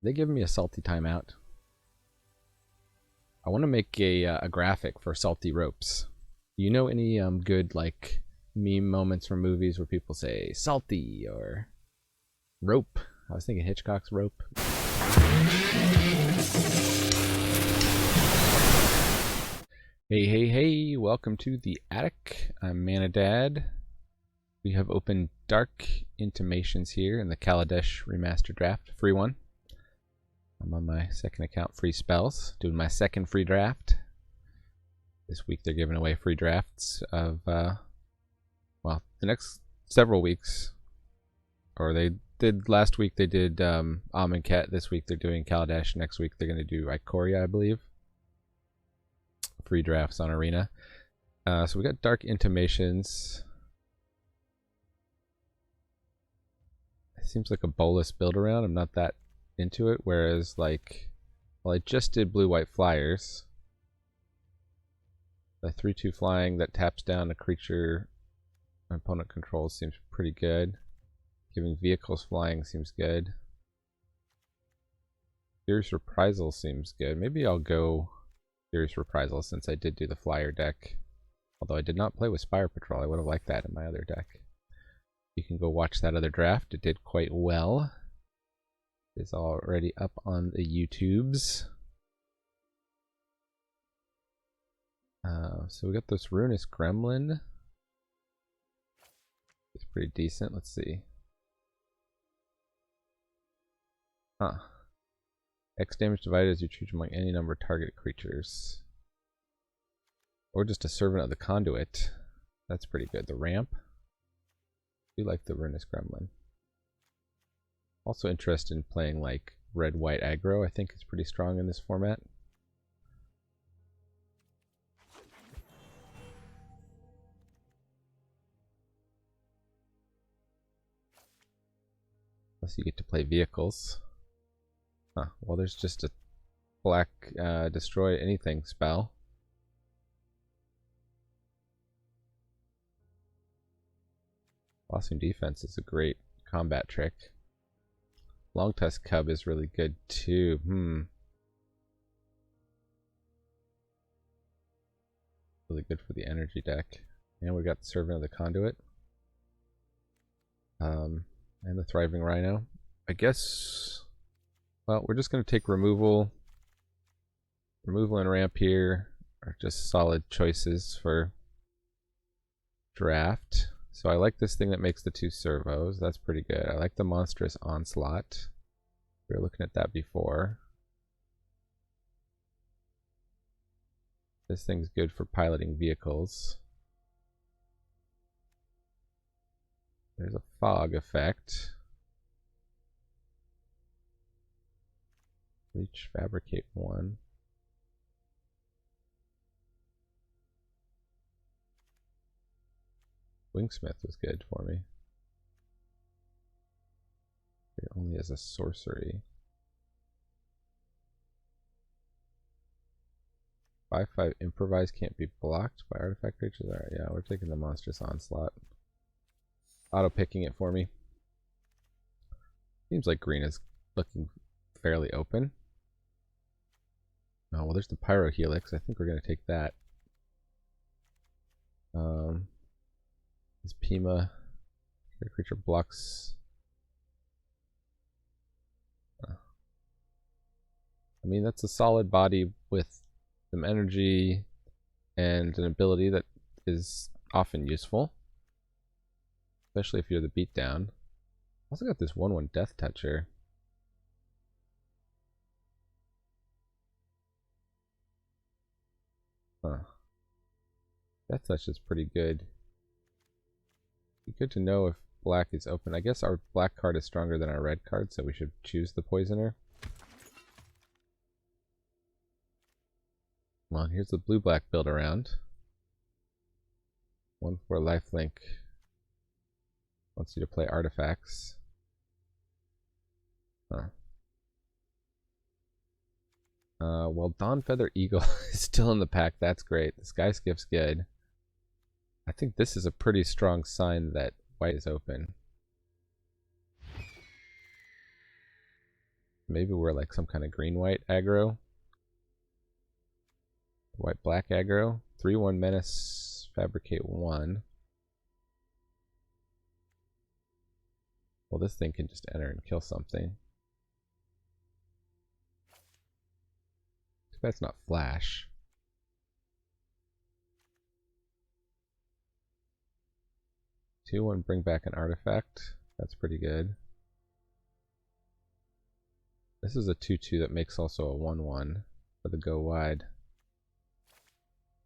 They give me a salty timeout. I want to make a graphic for salty ropes. Do you know any good like meme moments from movies where people say salty or rope? I was thinking Hitchcock's Rope. Hey, welcome to the attic. I'm Manadad. We have opened Dark Intimations here in the Kaladesh Remastered draft, free one. I'm on my second account, free spells, doing my second free draft. This week they're giving away free drafts of, well, the next several weeks. Or they did last week, they did Amonkhet. This week they're doing Kaladesh. Next week they're going to do Ikoria, I believe. Free drafts on Arena. So we got Dark Intimations. It seems like a bolus build around. I'm not that into it, whereas like, well, I just did blue-white flyers. The 3/2 flying that taps down a creature my opponent controls seems pretty good. Giving vehicles flying seems good. Fierce Reprisal seems good. Maybe I'll go Fierce Reprisal since I did do the flyer deck. Although I did not play with Spire Patrol. I would have liked that in my other deck. You can go watch that other draft. It did quite well. It's already up on the YouTubes. So we got this Ruinous Gremlin. It's pretty decent. Let's see. X damage divided as you choose among any number of target creatures. Or just a Servant of the Conduit. That's pretty good. The ramp. I do like the Ruinous Gremlin. Also interested in playing like red-white aggro. I think it's pretty strong in this format. Unless you get to play vehicles. Well, there's just a black destroy anything spell. Bossing Defense is a great combat trick. Long Tusk Cub is really good too. Really good for the energy deck. And we got the Servant of the Conduit. And the Thriving Rhino. I guess, well, we're just going to take removal. Removal and ramp here are just solid choices for draft. So I like this thing that makes the 2 servos. That's pretty good. I like the Monstrous Onslaught. We were looking at that before. This thing's good for piloting vehicles. There's a fog effect. Reach, fabricate 1. Wingsmith was good for me. It only as a sorcery. 5/5 improvise can't be blocked by artifact creatures. Alright, yeah, we're taking the Monstrous Onslaught. Auto picking it for me. Seems like green is looking fairly open. Oh, well, there's the Pyro Helix. I think we're going to take that. This Pima creature blocks. I mean, that's a solid body with some energy and an ability that is often useful. Especially if you're the beatdown. Also got this 1/1 Death Toucher. Death Touch is pretty good. Be good to know if black is open. I guess our black card is stronger than our red card, so we should choose the Poisoner. Well, here's the blue-black build around. 1/4 lifelink. Wants you to play artifacts. Well, Dawnfeather Eagle is still in the pack. That's great. The Sky Skiff's good. I think this is a pretty strong sign that white is open. Maybe we're like some kind of green-white aggro. White-black aggro. 3-1 menace, fabricate 1. Well, this thing can just enter and kill something. Too bad it's not flash. 2-1, bring back an artifact. That's pretty good. This is a 2-2 that makes also a 1-1 for the go wide.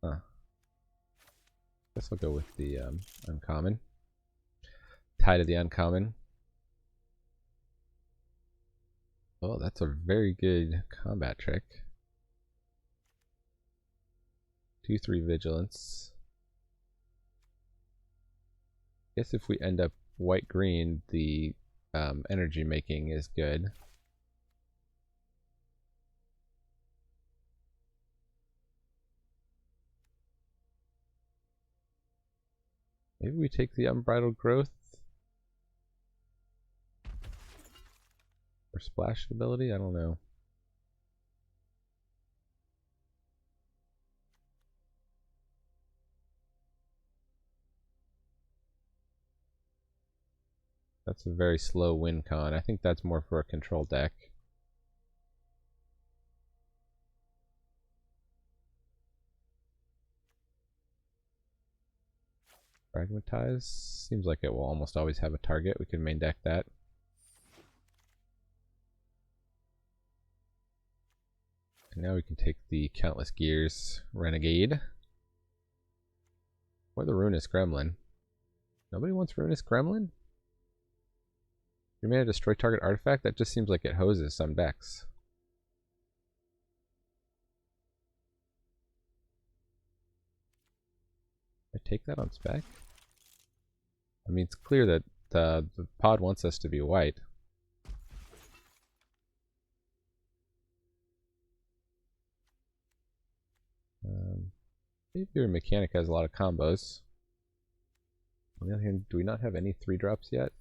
Huh. Guess I'll go with the uncommon. Tie to the uncommon. Oh, that's a very good combat trick. 2-3 vigilance. Guess if we end up white-green, the energy making is good. Maybe we take the unbridled growth. Or splash ability? I don't know. That's a very slow win con. I think that's more for a control deck. Fragmentize seems like it will almost always have a target. We can main deck that. And now we can take the Countless Gears Renegade. Or the Ruinous Gremlin. Nobody wants Ruinous Gremlin? You made a destroy target artifact? That just seems like it hoses some decks. I take that on spec? I mean, it's clear that the pod wants us to be white. Maybe your mechanic has a lot of combos. On the other hand, do we not have any 3-drops yet?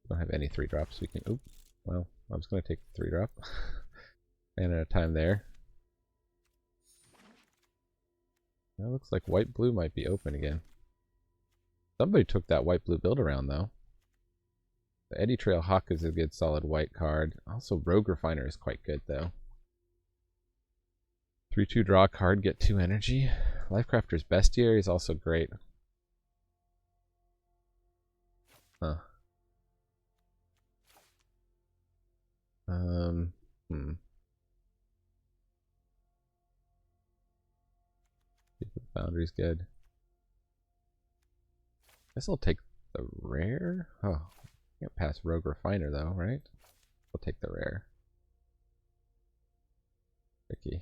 We don't have any 3-drops. We can. Oop. Well, I was going to take the 3-drop. Ran out of time there. Now it looks like white-blue might be open again. Somebody took that white-blue build around, though. The Eddy Trail Hawk is a good solid white card. Also, Rogue Refiner is quite good, though. 3-2 draw a card, get 2 energy. Lifecrafter's Bestiary is also great. Huh. Boundary's good. Guess I'll take the rare. Oh, can't pass Rogue Refiner though, right? I'll take the rare. Tricky.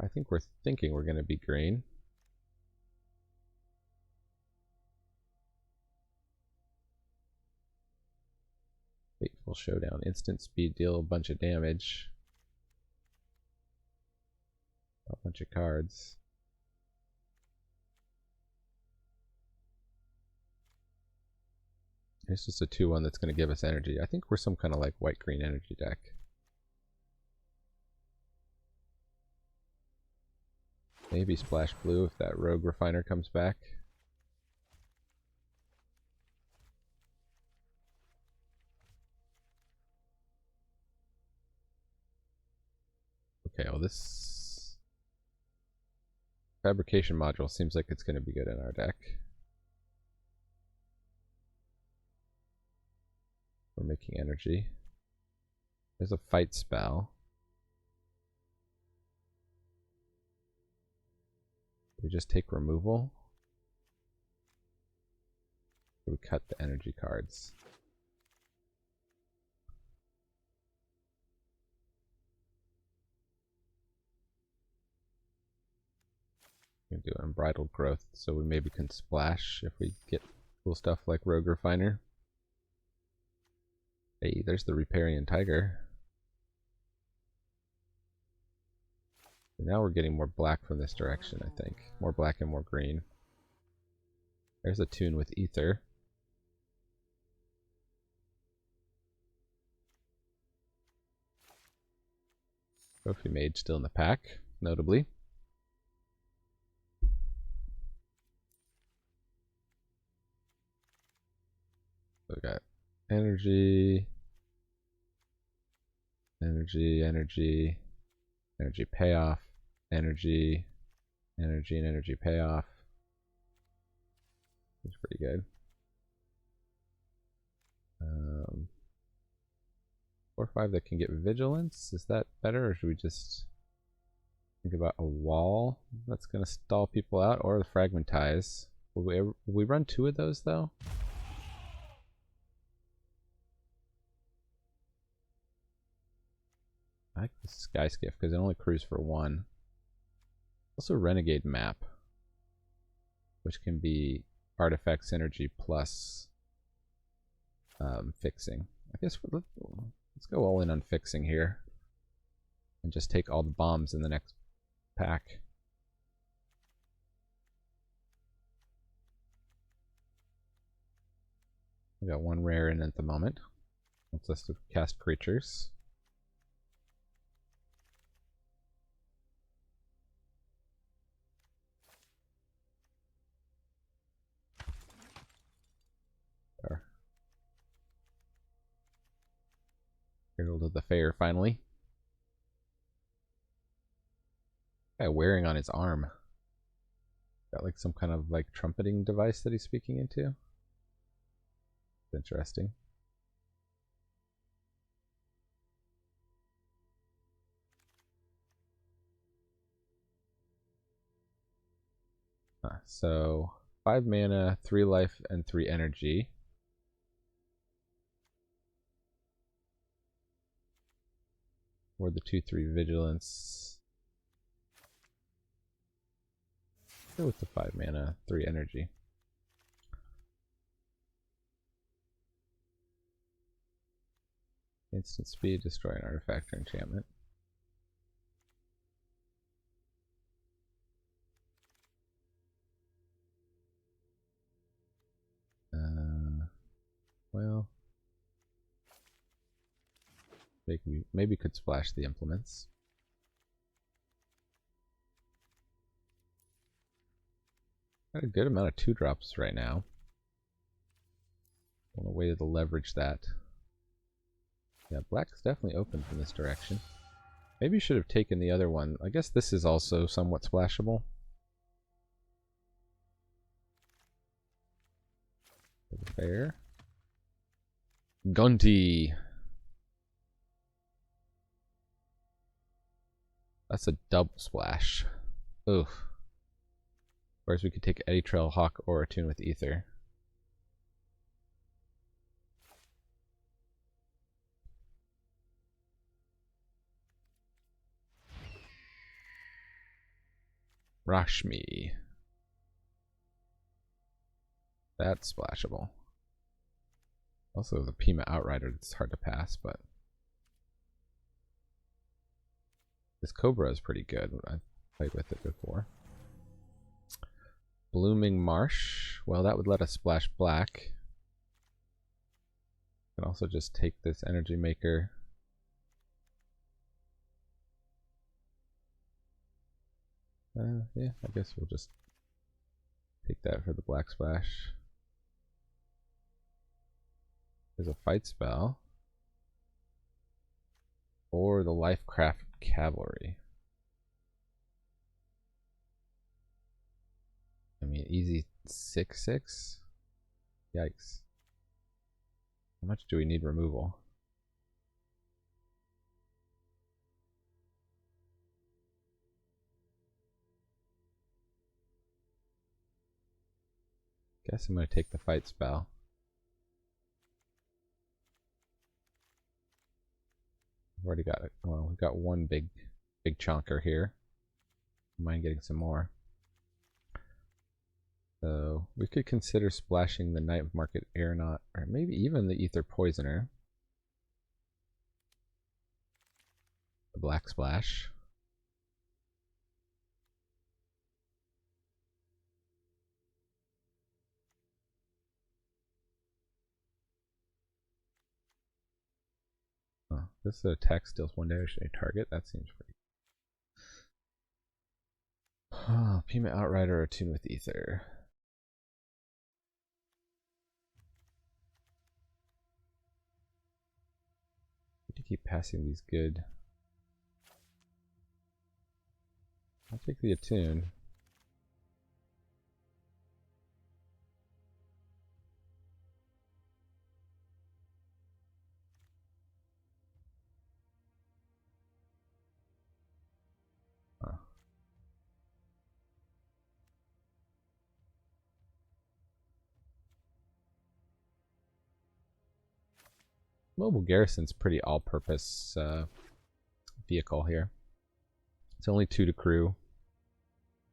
I think we're thinking we're going to be green. Fateful Showdown. Instant speed, deal a bunch of damage. A bunch of cards. It's just a 2-1 that's going to give us energy. I think we're some kind of like white-green energy deck. Maybe splash blue if that Rogue Refiner comes back. Okay, well this fabrication module seems like it's going to be good in our deck. We're making energy. There's a fight spell. We just take removal. We cut the energy cards. We can do unbridled growth, so we maybe can splash if we get cool stuff like Rogue Refiner. Hey, there's the Riparian Tiger. Now we're getting more black from this direction, I think. More black and more green. There's a tune with Ether. Trophy Mage still in the pack, notably. So we got energy, energy payoff, energy, and energy payoff. It's pretty good. 4 or 5 that can get vigilance. Is that better, or should we just think about a wall that's going to stall people out, or the fragmentize? Will we run 2 of those though? I like the Sky Skiff because it only crews for 1. Also, Renegade Map, which can be artifact synergy plus fixing. I guess let's go all in on fixing here and just take all the bombs in the next pack. We got 1 rare in at the moment. Wants us to cast creatures. There. Herald of the Fair, finally. Guy wearing on his arm. Got like some kind of like trumpeting device that he's speaking into. Interesting. So 5 mana, 3 life, and 3 energy. Or the 2/3 vigilance. Go with the 5 mana, 3 energy. Instant speed, destroy an artifact or enchantment. Well, maybe could splash the implements. Got a good amount of 2-drops right now. Want a way to leverage that. Yeah, black's definitely open from this direction. Maybe you should have taken the other one. I guess this is also somewhat splashable. Fair. Gunty. That's a double splash. Oof. Whereas we could take Eddy Trail, Hawk, or Attune with Ether. Rashmi. That's splashable. Also, the Pima Outrider, it's hard to pass, but this Cobra is pretty good. I've played with it before. Blooming Marsh. Well, that would let us splash black. Can also just take this Energy Maker. Yeah, I guess we'll just take that for the black splash. There's a fight spell. Or the Lifecraft Cavalry. I mean, easy 6/6? Yikes. How much do we need removal? Guess I'm going to take the fight spell. I've already got it. Well, we've got 1 big chunker here. Mind getting some more. So we could consider splashing the Night of Market Aeronaut, or maybe even the Ether Poisoner. The black splash. This attack steals 1 damage to a target. That seems pretty Pima Outrider or Tune with Ether. Need to keep passing these good. I'll take the Attune. Mobile Garrison's pretty all-purpose vehicle here. It's only 2 to crew,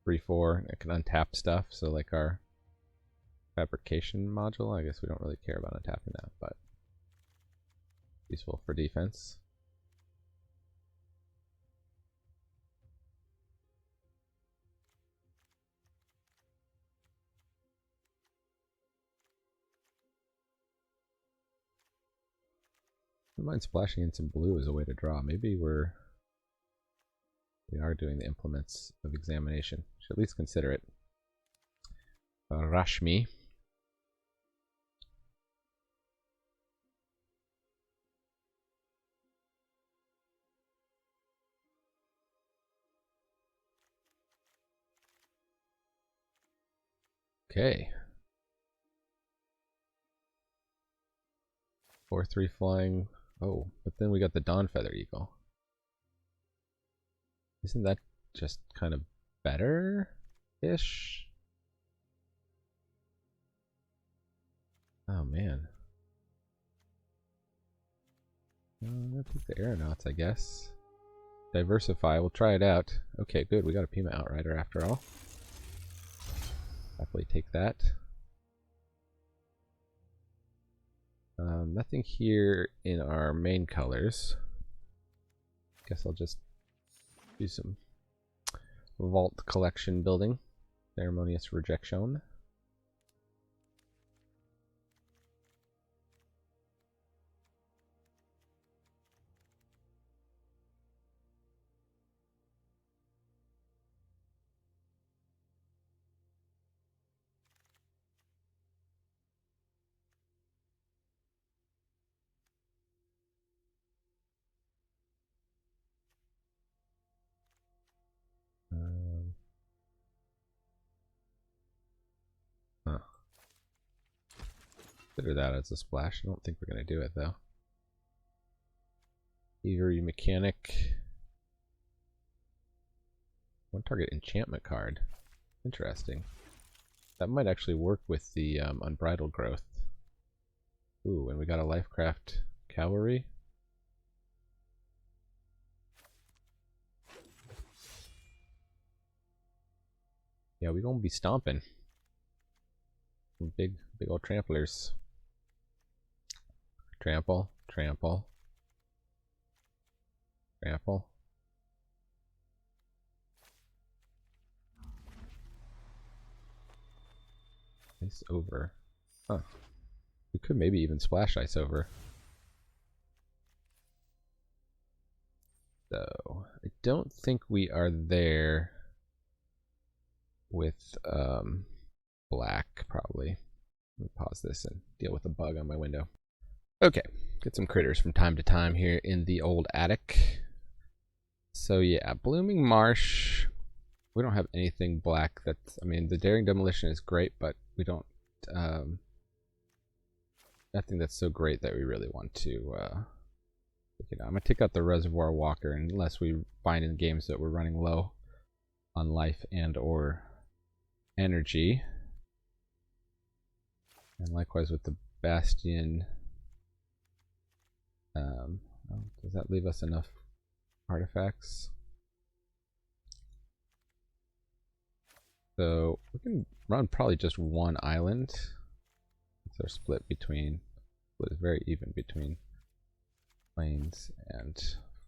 3/4. It can untap stuff, so like our fabrication module, I guess we don't really care about untapping that, but useful for defense. I don't mind splashing in some blue as a way to draw. Maybe we are doing the implements of examination. Should at least consider it. Rashmi. Okay. 4/3 flying. Oh, but then we got the Dawn Feather Eagle. Isn't that just kind of better-ish? Oh man. I'll take the Aeronauts, I guess. Diversify, we'll try it out. Okay, good, we got a Pima Outrider after all. Definitely take that. Nothing here in our main colors. Guess I'll just do some vault collection building. Ceremonious Rejection. Consider that as a splash. I don't think we're going to do it though. Thievery Mechanic. One target enchantment card. Interesting. That might actually work with the Unbridled Growth. Ooh, and we got a Lifecraft Cavalry. Yeah, we gonna be stomping. Big old tramplers. Trample, trample, trample. Ice over. Huh. We could maybe even splash ice over. So, I don't think we are there with black, probably. Let me pause this and deal with a bug on my window. Okay, get some critters from time to time here in the old attic. So yeah, Blooming Marsh. We don't have anything black that's, I mean, the Daring Demolition is great, but we don't, nothing that's so great that we really want to, I'm gonna take out the Reservoir Walker unless we find in games that we're running low on life and or energy. And likewise with the Bastion. Does that leave us enough artifacts? So we can run probably just one island. It's our split is very even between plains and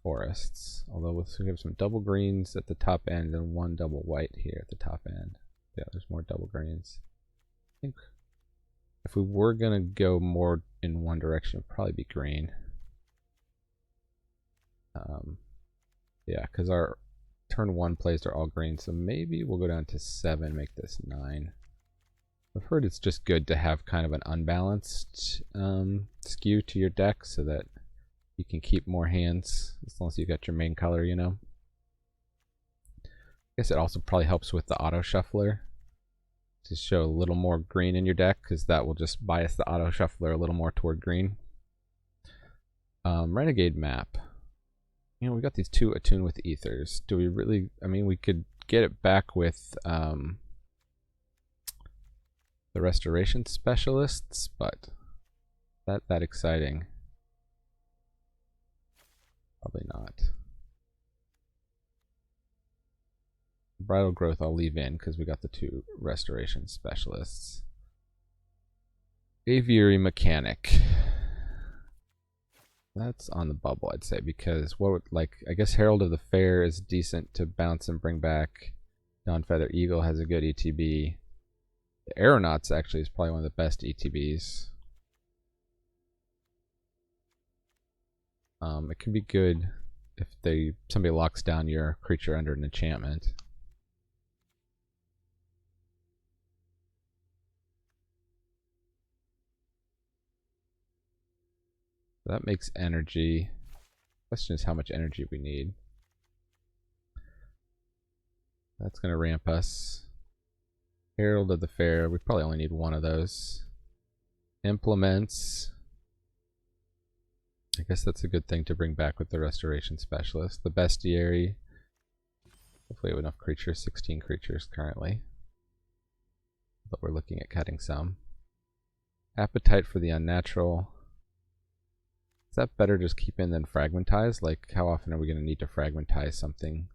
forests. Although we have some double greens at the top end and one double white here at the top end. Yeah, there's more double greens. I think if we were gonna go more in one direction, it'd probably be green. Yeah, because our turn 1 plays are all green, so maybe we'll go down to 7, make this 9. I've heard it's just good to have kind of an unbalanced skew to your deck so that you can keep more hands as long as you got your main color, you know. I guess it also probably helps with the auto shuffler to show a little more green in your deck, because that will just bias the auto shuffler a little more toward green. Renegade map. You know, we got these 2 Attune with Ethers. Do we really, I mean, we could get it back with the Restoration Specialists, but that exciting? Probably not. Bridal Growth I'll leave in because we got the 2 Restoration Specialists. Aviary Mechanic. That's on the bubble, I'd say, because what would, like, I guess Herald of the Fair is decent to bounce and bring back. Dawnfeather Eagle has a good ETB. The Aeronauts actually is probably one of the best ETBs. It can be good if somebody locks down your creature under an enchantment. That makes energy. Question is how much energy we need. That's going to ramp us. Herald of the Fair, we probably only need 1 of those. Implements. I guess that's a good thing to bring back with the Restoration Specialist. The Bestiary. Hopefully we have enough creatures, 16 creatures currently. But we're looking at cutting some. Appetite for the Unnatural. Is that better just keep in than fragmentize? Like, how often are we going to need to fragmentize something?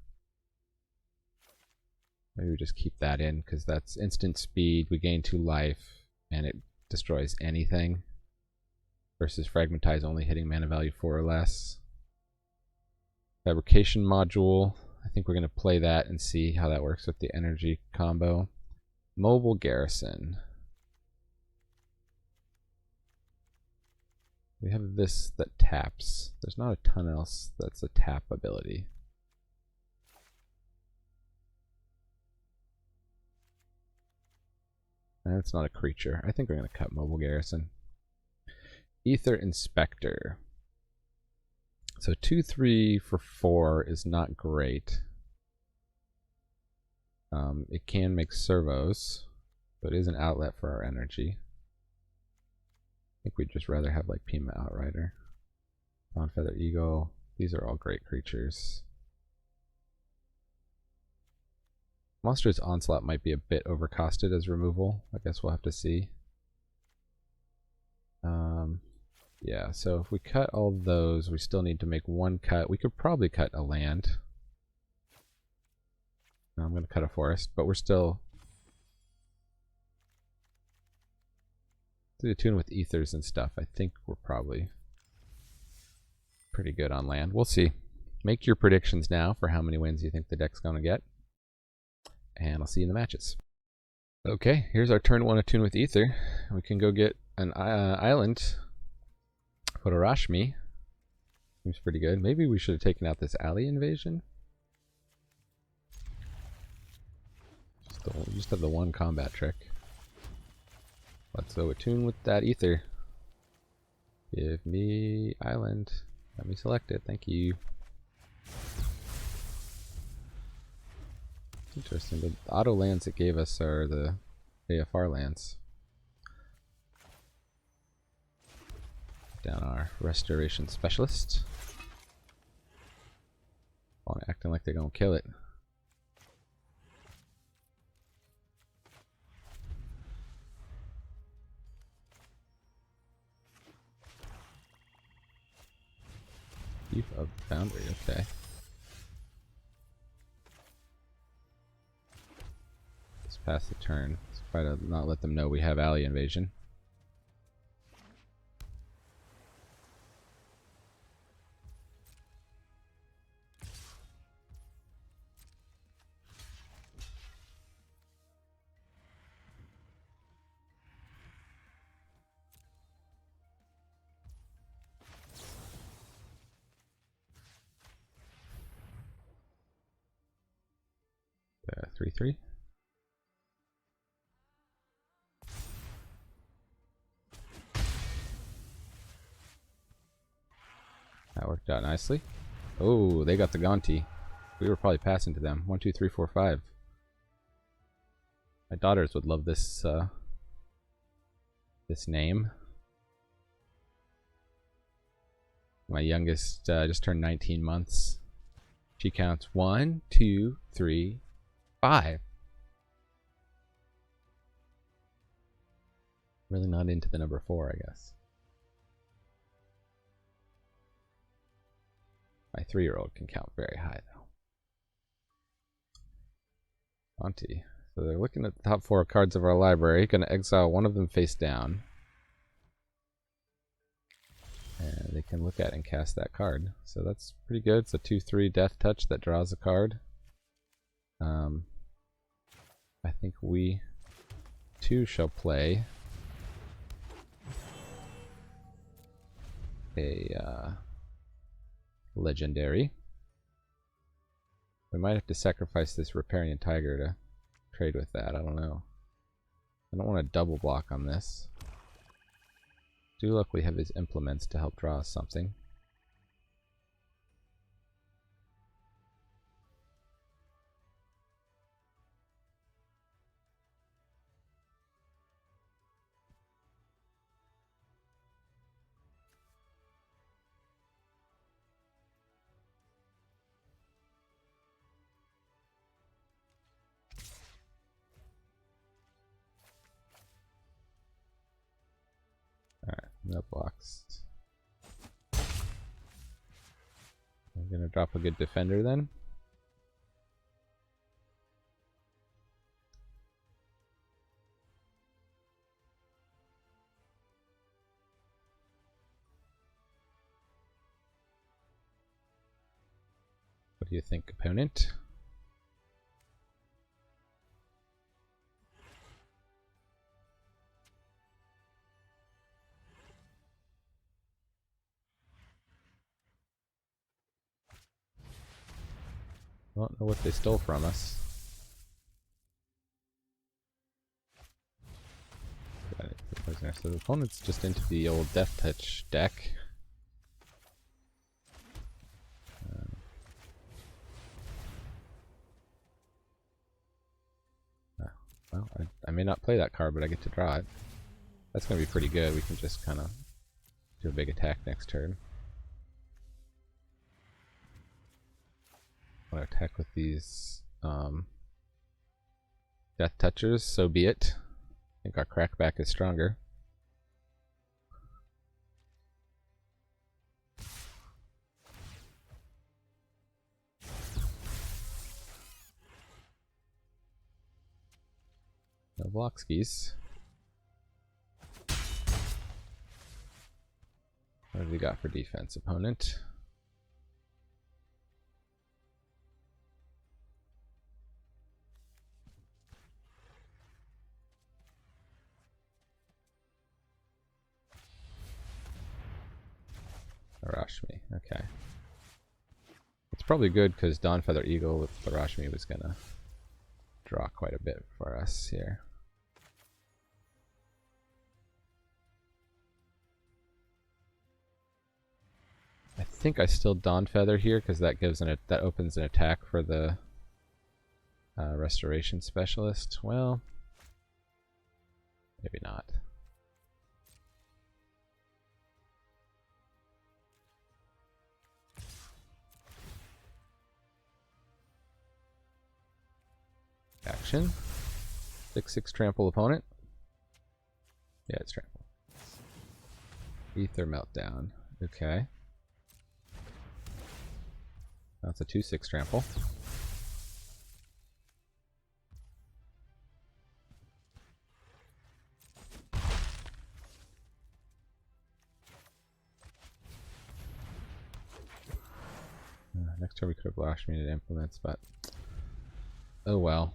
Maybe we just keep that in, because that's instant speed, we gain 2 life, and it destroys anything. Versus fragmentize only hitting mana value 4 or less. Fabrication Module. I think we're going to play that and see how that works with the energy combo. Mobile Garrison. We have this that taps. There's not a ton else that's a tap ability. And it's not a creature. I think we're going to cut Mobile Garrison. Ether Inspector. So 2/3 for 4 is not great. It can make servos, but it is an outlet for our energy. I think we'd just rather have like Pima Outrider. Dawnfeather Eagle. These are all great creatures. Monstrous Onslaught might be a bit overcosted as removal. I guess we'll have to see. Yeah, so if we cut all those, we still need to make 1 cut. We could probably cut a land. No, I'm going to cut a forest, but we're still to tune with ethers and stuff. I think we're probably pretty good on land. We'll see. Make your predictions now for how many wins you think the deck's going to get. And I'll see you in the matches. Okay, here's our turn 1 Attune with Ether. We can go get an island. Put a Rashmi. Seems pretty good. Maybe we should have taken out this alley invasion. Just have the 1 combat trick. Let's go attune with that Ether. Give me island. Let me select it. Thank you. Interesting. The auto lands it gave us are the AFR lands. Down our Restoration Specialist. Oh, acting like they're gonna kill it. Thief of Foundry, okay. Let's pass the turn. Let's try to not let them know we have alley invasion. 3/3. That worked out nicely. Oh, they got the Gonti. We were probably passing to them. 1, 2, 3, 4, 5. My daughters would love this this name. My youngest just turned 19 months. She counts 1, 2, 3, 5. Really not into the number 4, I guess. My 3-year-old can count very high, though. Auntie. So they're looking at the top 4 cards of our library. Going to exile one of them face down. And they can look at and cast that card. So that's pretty good. It's a 2/3 Death Touch that draws a card. I think we too shall play a legendary. We might have to sacrifice this Riparian Tiger to trade with that. I don't know. I don't want to double block on this. Do luckily have his implements to help draw us something. Alright, no blocks. I'm gonna drop a good defender then. What do you think, opponent? I don't know what they stole from us. So the opponent's just into the old Death Touch deck. Well, I may not play that card, but I get to draw it. That's going to be pretty good. We can just kind of do a big attack next turn. I want to attack with these Death Touchers, so be it. I think our crackback is stronger. No block skis. What have we got for defense, opponent? Rashmi, okay. It's probably good because Dawn Feather Eagle with the Rashmi was gonna draw quite a bit for us here. I think I still Dawn Feather here because that gives that opens an attack for the Restoration Specialist. Well, maybe not. Action. 6/6 trample opponent. Yeah, it's trample. Ether Meltdown. Okay. That's a 2/6 trample. Next turn we could have Rashmi to implements, but oh well.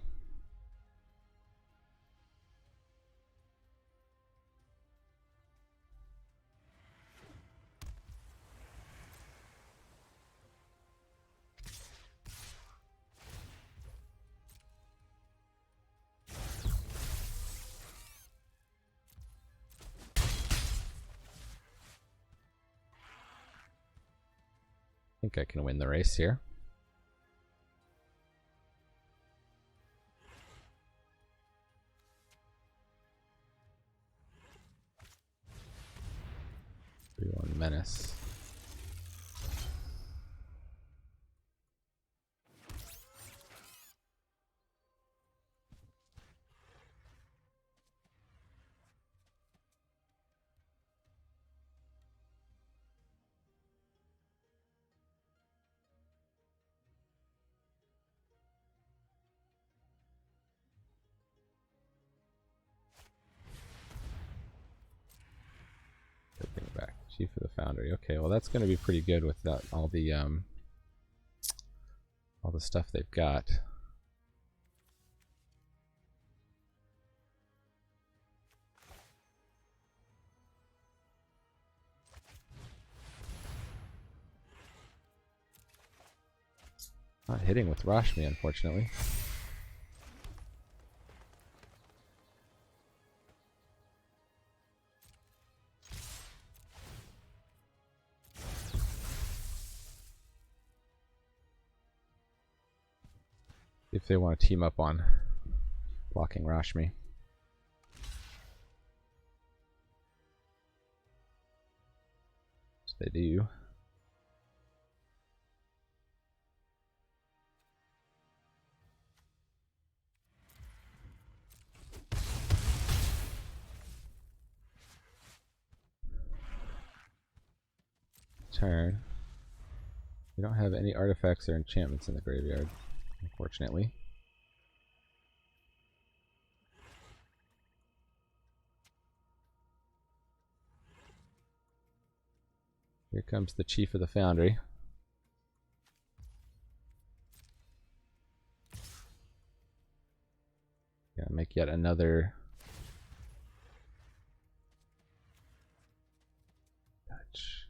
think I can win the race here. One menace. Chief of the Foundry. Okay, well that's going to be pretty good with that, all the stuff they've got. Not hitting with Rashmi, unfortunately. If they want to team up on blocking Rashmi. Which they do. Turn. We don't have any artifacts or enchantments in the graveyard, unfortunately. Here comes the Chief of the Foundry. Gotta make yet another touch.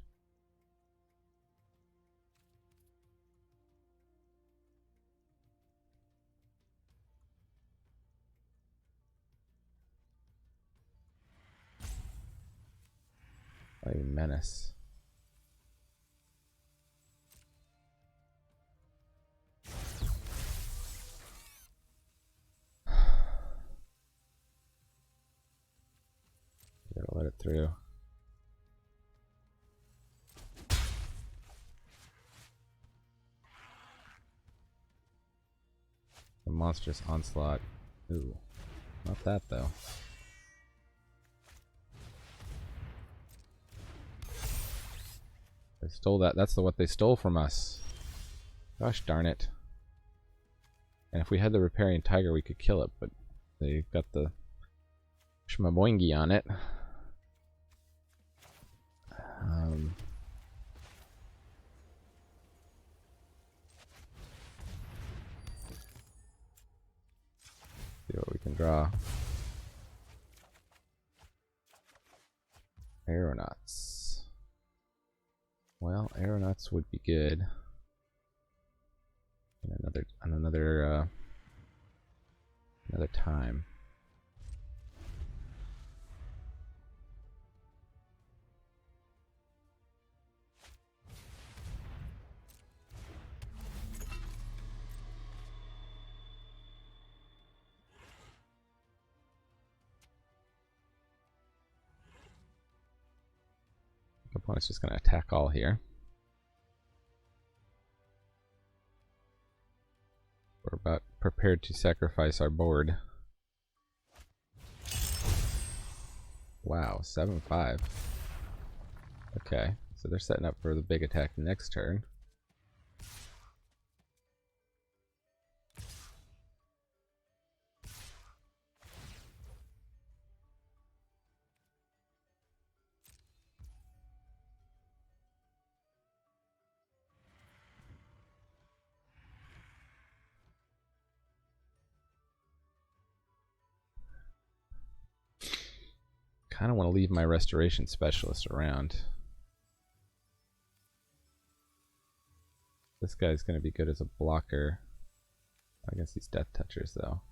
A menace. Gotta let it through. The monstrous onslaught. Ooh, not that though. They stole that. That's what they stole from us. Gosh darn it. And if we had the Riparian Tiger, we could kill it, but they got the Shmaboingi on it. See what we can draw. Aeronauts. Well, Aeronauts would be good. And another time. The opponent's just going to attack all here. We're about prepared to sacrifice our board. Wow, 7-5. Okay, so they're setting up for the big attack next turn. Kind of want to leave my restoration specialist around. This guy's going to be good as a blocker against these death touchers, though.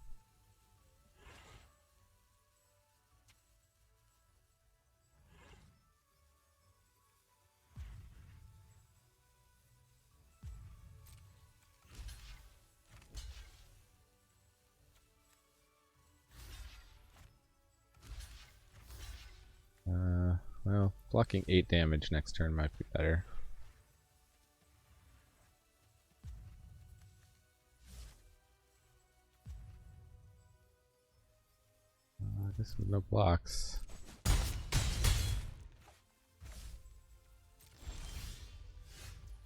Blocking 8 damage next turn might be better. This with no blocks.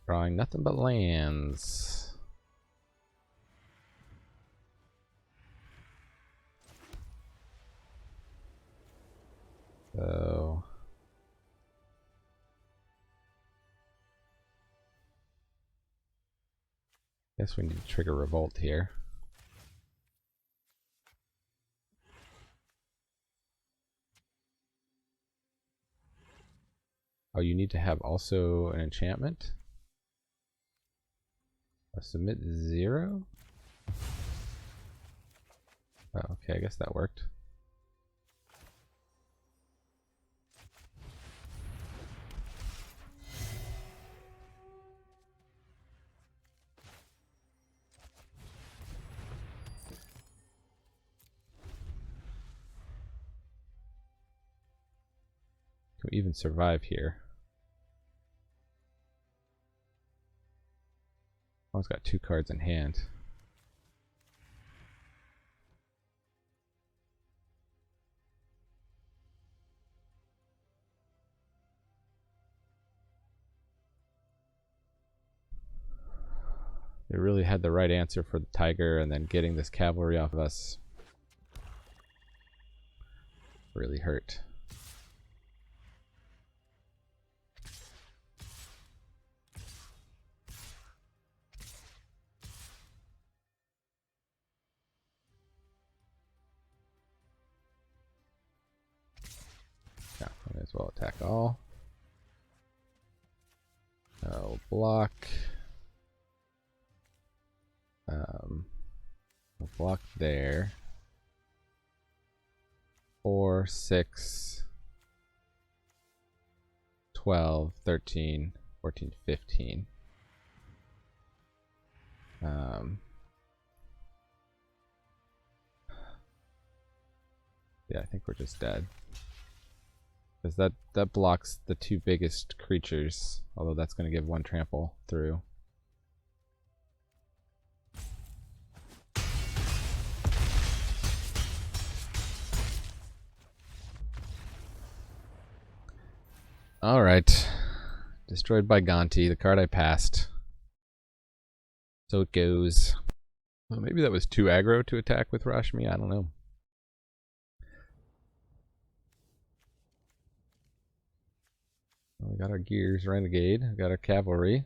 Drawing nothing but lands. So guess we need to trigger Revolt here. Oh, you need to have also an enchantment? Submit 0? Oh, okay, I guess that worked. Can we even survive here? Oh, it's got 2 cards in hand. They really had the right answer for the Tiger, and then getting this cavalry off of us really hurt. Yeah, might as well attack all. Oh, block. We'll block there. 4, 6, 12, 13, 14, 15. Yeah, I think we're just dead. Because that blocks the 2 biggest creatures, although that's going to give 1 trample through. Alright. Destroyed by Gonti, the card I passed. So it goes. Well, maybe that was too aggro to attack with Rashmi, I don't know. Well, we got our Gears Renegade, we got our Cavalry.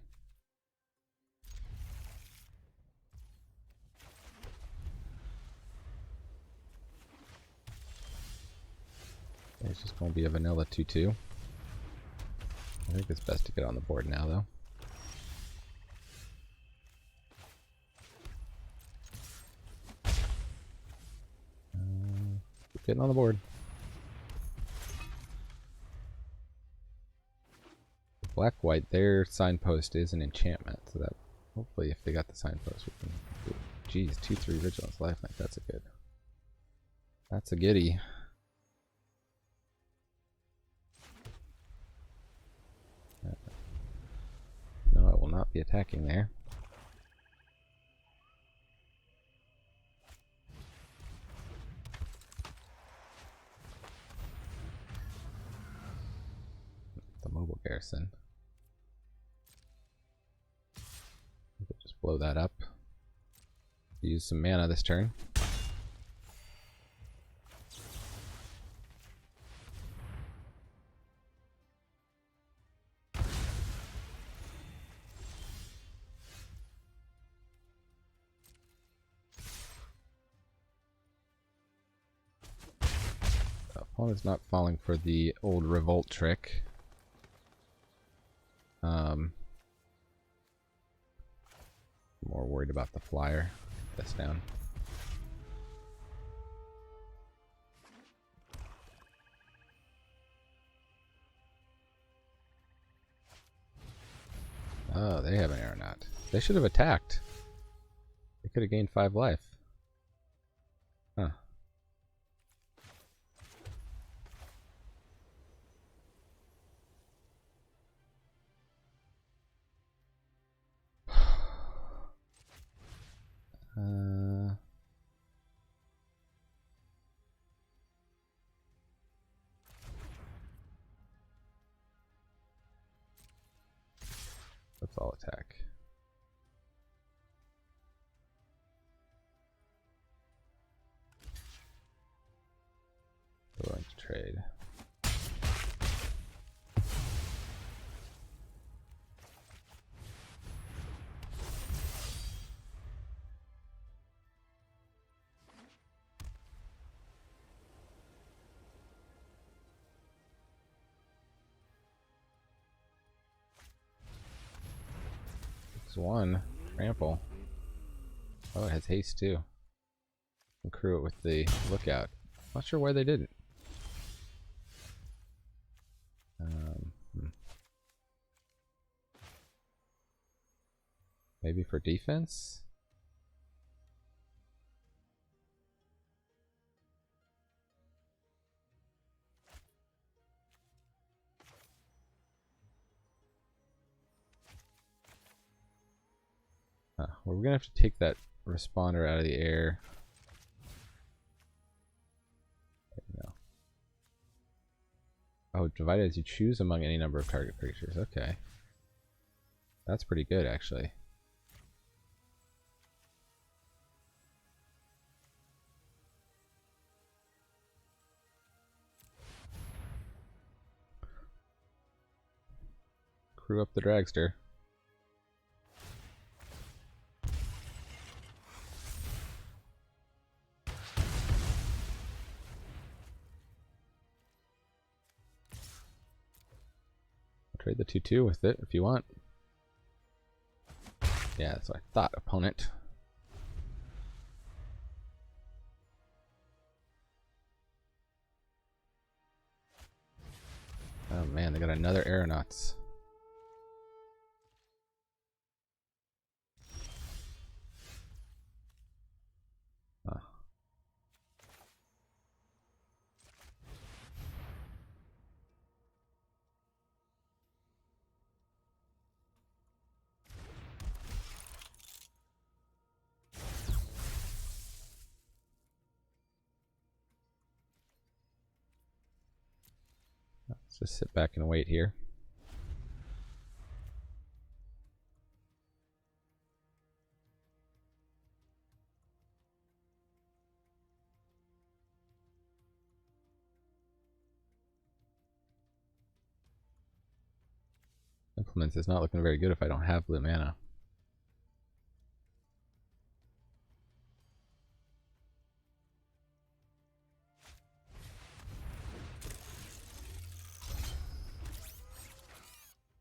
It's just going to be a vanilla 2/2. I think it's best to get on the board now, though. Keep getting on the board. Black-white, their signpost is an enchantment, so that hopefully if they got the signpost we can do. Geez, 2/3 Vigilance Lifelink, that's a good. That's a goodie. No, I will not be attacking there. The mobile garrison. We'll just blow that up. Use some mana this turn. Opponent's not falling for the old revolt trick. More worried about the flyer. Get this down. Oh, they have an aeronaut. They should have attacked. They could have gained 5 life. Huh. Let's all attack. Going to trade. One trample. Oh, it has haste too. And crew it with the lookout. Not sure why they didn't. Maybe for defense? Well, we're gonna have to take that responder out of the air. No. Oh, divided as you choose among any number of target creatures. Okay. That's pretty good, actually. Crew up the dragster. Trade the 2/2 with it if you want. Yeah, that's what I thought, opponent. Oh man, they got another Aeronauts. Huh. Let's just sit back and wait here. Implements is not looking very good if I don't have blue mana.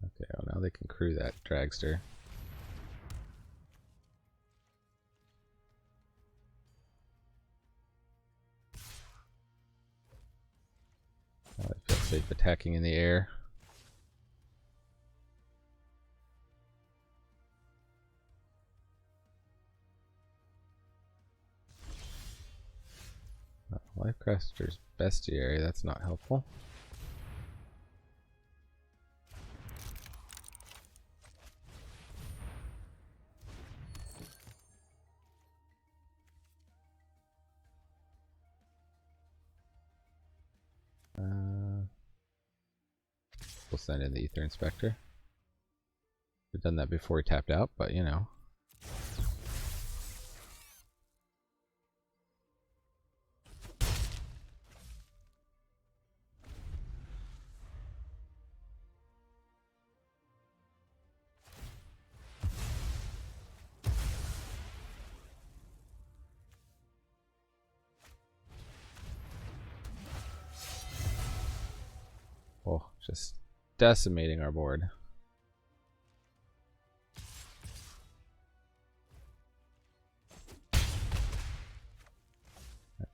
Okay, well now they can crew that dragster. Now they feel safe attacking in the air. Lifecrafter's Bestiary, that's not helpful. We'll send in the Ether Inspector. We've done that before he tapped out, but you know. Oh, just decimating our board.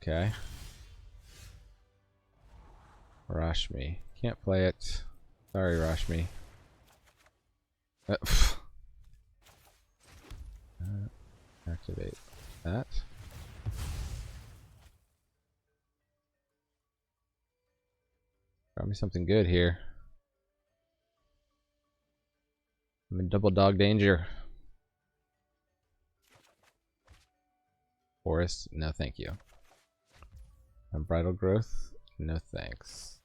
Okay. Rashmi. Can't play it. Sorry, Rashmi. Activate that. Got me something good here. I'm in double dog danger. Forest, no thank you. Unbridled growth, no thanks.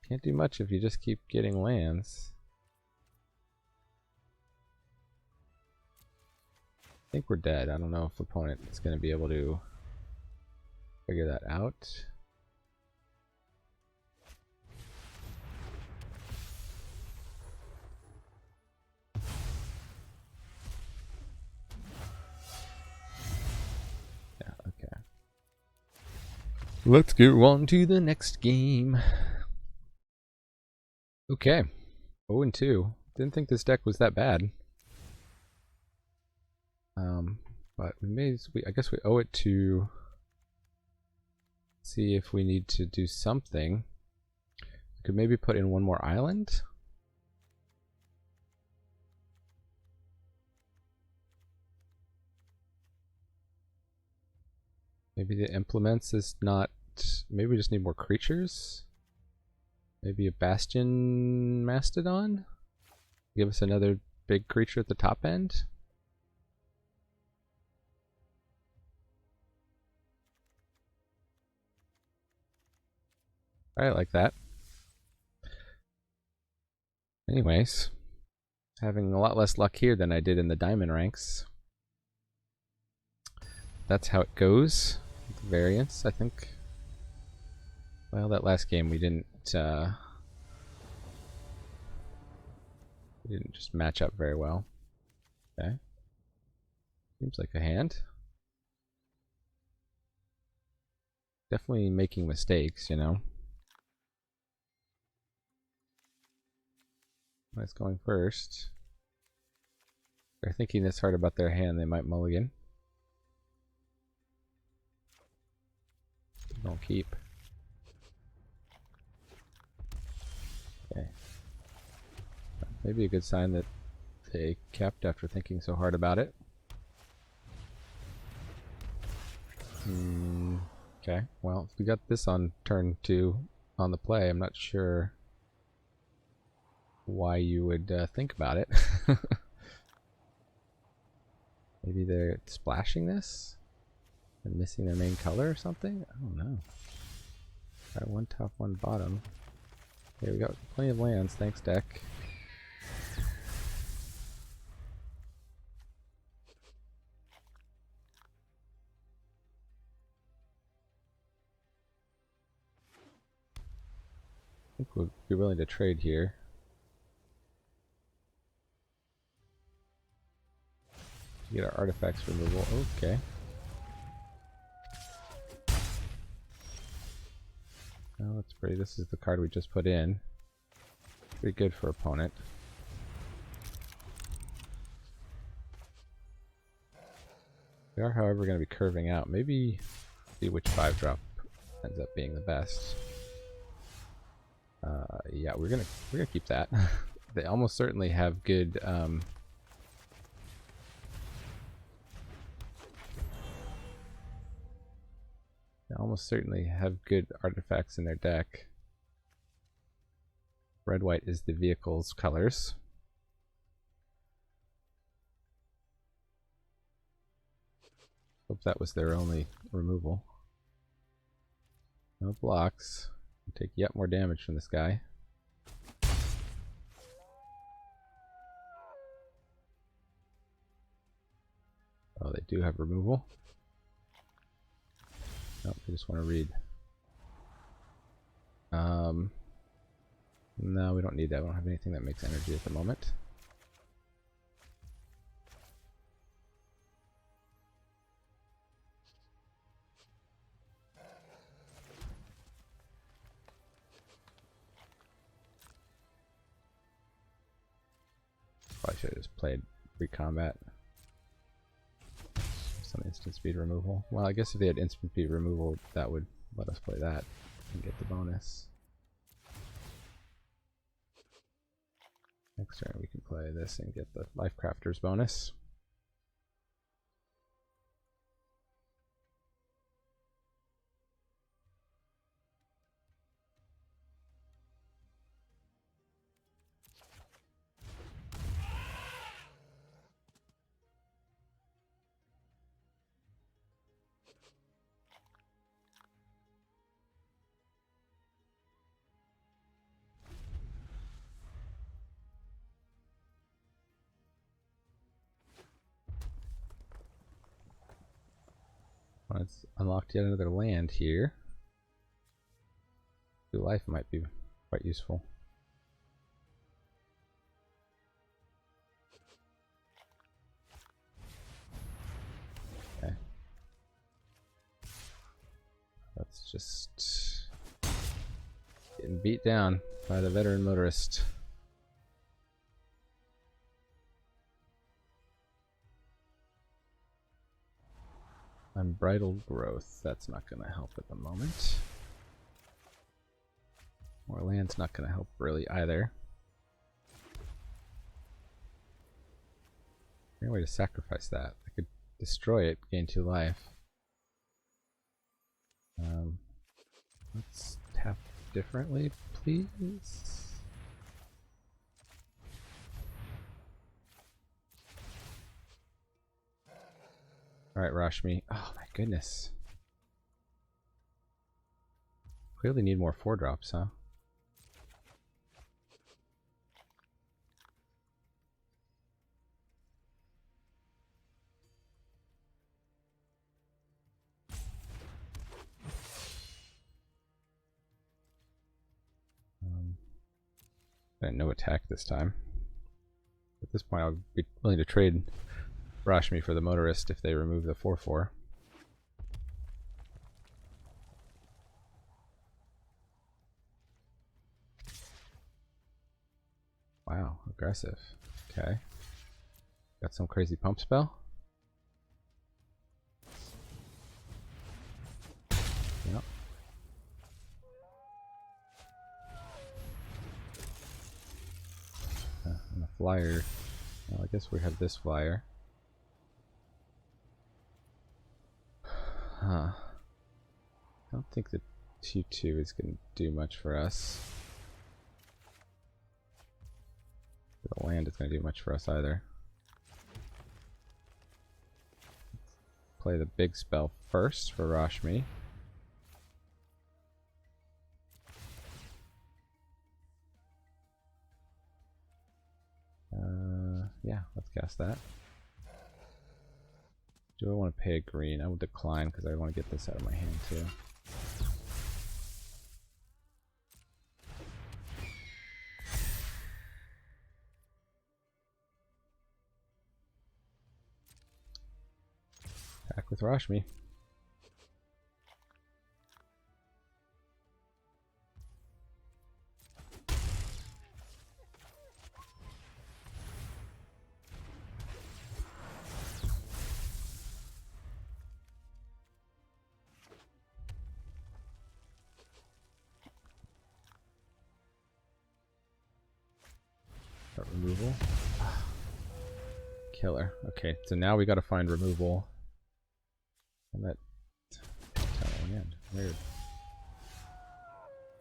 Can't do much if you just keep getting lands. I think we're dead. I don't know if the opponent is going to be able to figure that out. Yeah, okay. Let's get on to the next game. Okay. 0-2. Didn't think this deck was that bad. But I guess we owe it to see if we need to do something. We could maybe put in one more island. Maybe the implements is not. Maybe we just need more creatures. Maybe a Bastion Mastodon? Give us another big creature at the top end? I like that. Anyways, having a lot less luck here than I did in the diamond ranks. That's how it goes. The variance, I think. Well, that last game we didn't just match up very well. Okay. Seems like a hand. Definitely making mistakes, you know. That's going first. If they're thinking this hard about their hand, they might mulligan. Don't keep. Okay. Maybe a good sign that they kept after thinking so hard about it. Okay, well, if we got this on turn 2 on the play, I'm not sure why you would think about it. Maybe they're splashing this and missing their main color or something? I don't know. Alright, one top, one bottom. Okay, we got plenty of lands, thanks deck. I think we'll be willing to trade here. Get our artifacts removal. Okay. Oh, that's pretty. This is the card we just put in. Pretty good for opponent. We are, however, going to be curving out. Maybe see which 5-drop ends up being the best. Yeah, we're gonna keep that. They almost certainly have good. They almost certainly have good artifacts in their deck. Red-white is the vehicle's colors. Hope that was their only removal. No blocks. We'll take yet more damage from this guy. Oh, they do have removal. Nope, I just want to read. No, we don't need that. We don't have anything that makes energy at the moment. Probably should have just played free combat. Some instant speed removal. Well, I guess if they had instant speed removal, that would let us play that and get the bonus. Next turn we can play this and get the Life Crafter's bonus. It's unlocked yet another land here. 2 life might be quite useful. Okay. That's just getting beat down by the veteran motorist. Unbridled growth. That's not going to help at the moment. More land's not going to help really either. Any way to sacrifice that? I could destroy it, gain 2 life. Let's tap differently, please. Alright, Rashmi. Oh my goodness. Clearly need more 4-drops, huh? No attack this time. At this point, I'll be willing to trade Rashmi for the motorist if they remove the 4/4. Wow, aggressive. Okay. Got some crazy pump spell. Yep. And a flyer. Well, I guess we have this flyer. Huh. I don't think the 2/2 is going to do much for us. The land is going to do much for us either. Play the big spell first for Rashmi. Yeah, let's cast that. Do I want to pay a green? I will decline because I want to get this out of my hand too. Back with Rashmi. Removal. Killer. Okay, so now we got to find removal. And that end. Weird.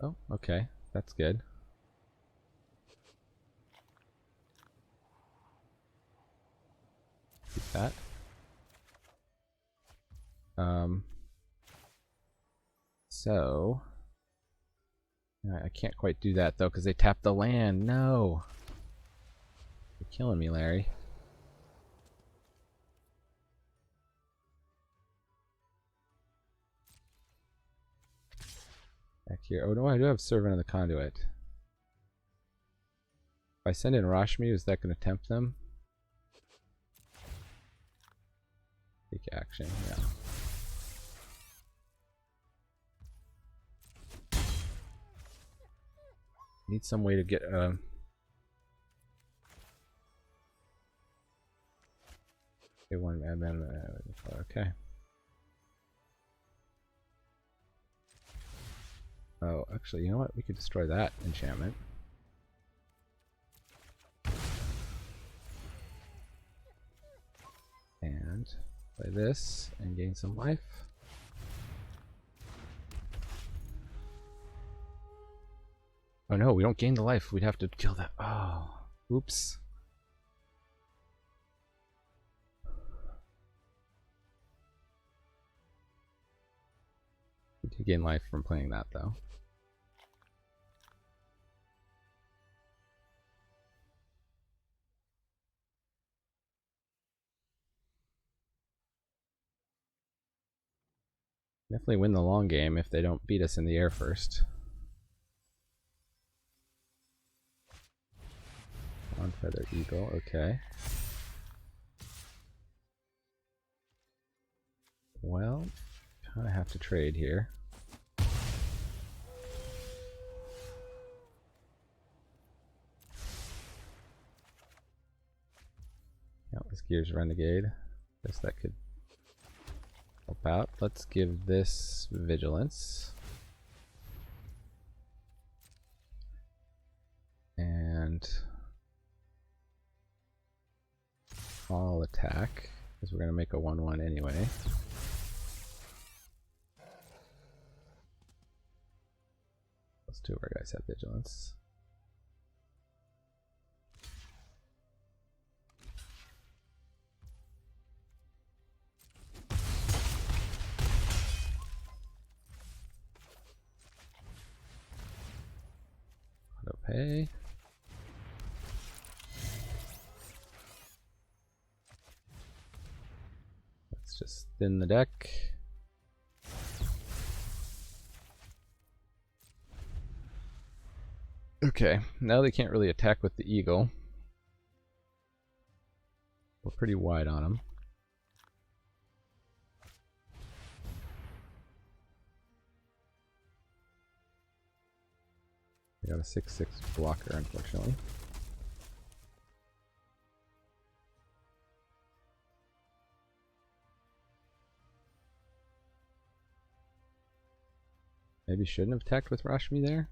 Oh, okay. That's good. Keep that. So I can't quite do that though because they tapped the land. No. You're killing me, Larry. Back here. Oh no, I do have Servant of the Conduit. If I send in Rashmi, is that going to tempt them? Take action, yeah. Need some way to get okay. Oh, actually, you know what? We could destroy that enchantment. And play this and gain some life. Oh no, we don't gain the life. We'd have to kill that. Oh, oops. We did gain life from playing that though. Definitely win the long game if they don't beat us in the air first. On Feather Eagle, okay. Well, kind of have to trade here. This Gears Renegade. Guess that could help out. Let's give this Vigilance. And I'll attack, because we're going to make a 1/1 anyway. Let's two of our guys have Vigilance. Auto-pay. Let's just thin the deck. Okay, now they can't really attack with the Eagle. We're pretty wide on them. I got a 6/6 blocker, unfortunately. Maybe shouldn't have attacked with Rashmi there.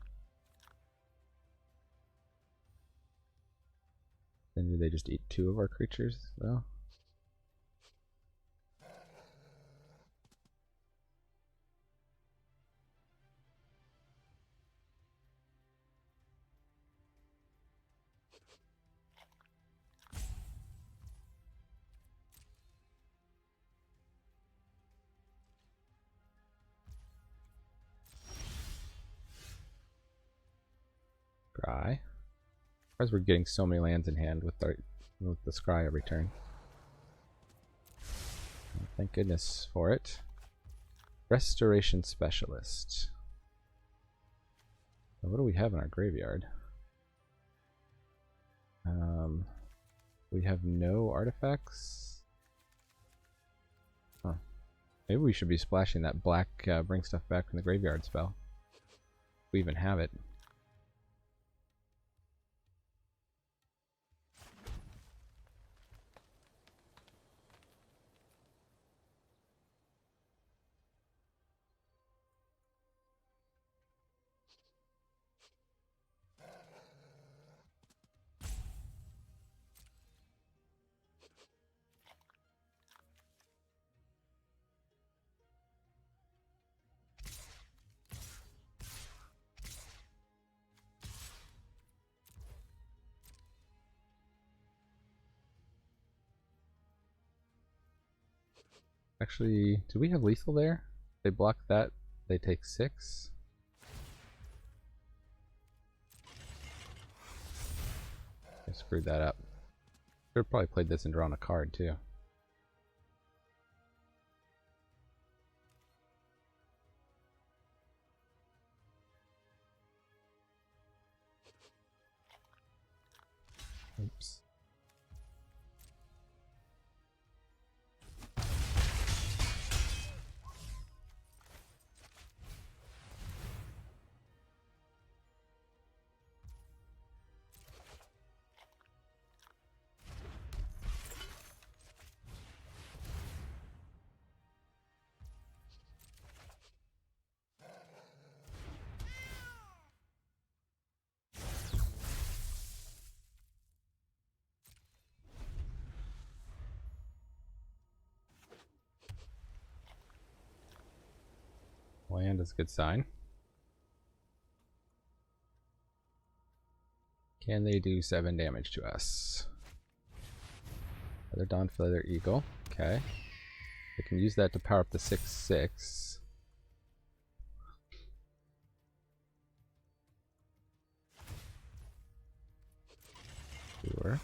Then do they just eat two of our creatures, though? Scry. As we're getting so many lands in hand with the Scry every turn. Thank goodness for it. Restoration Specialist. Now, what do we have in our graveyard? We have no artifacts. Huh. Maybe we should be splashing that black bring stuff back from the graveyard spell. If we even have it. Actually, do we have lethal there? They block that, they take 6. I screwed that up. Should have probably played this and drawn a card too. Oops. Land is a good sign. Can they do 7 damage to us? Feather Dawn, Feather Eagle. Okay. They can use that to power up the 6/6. Sure.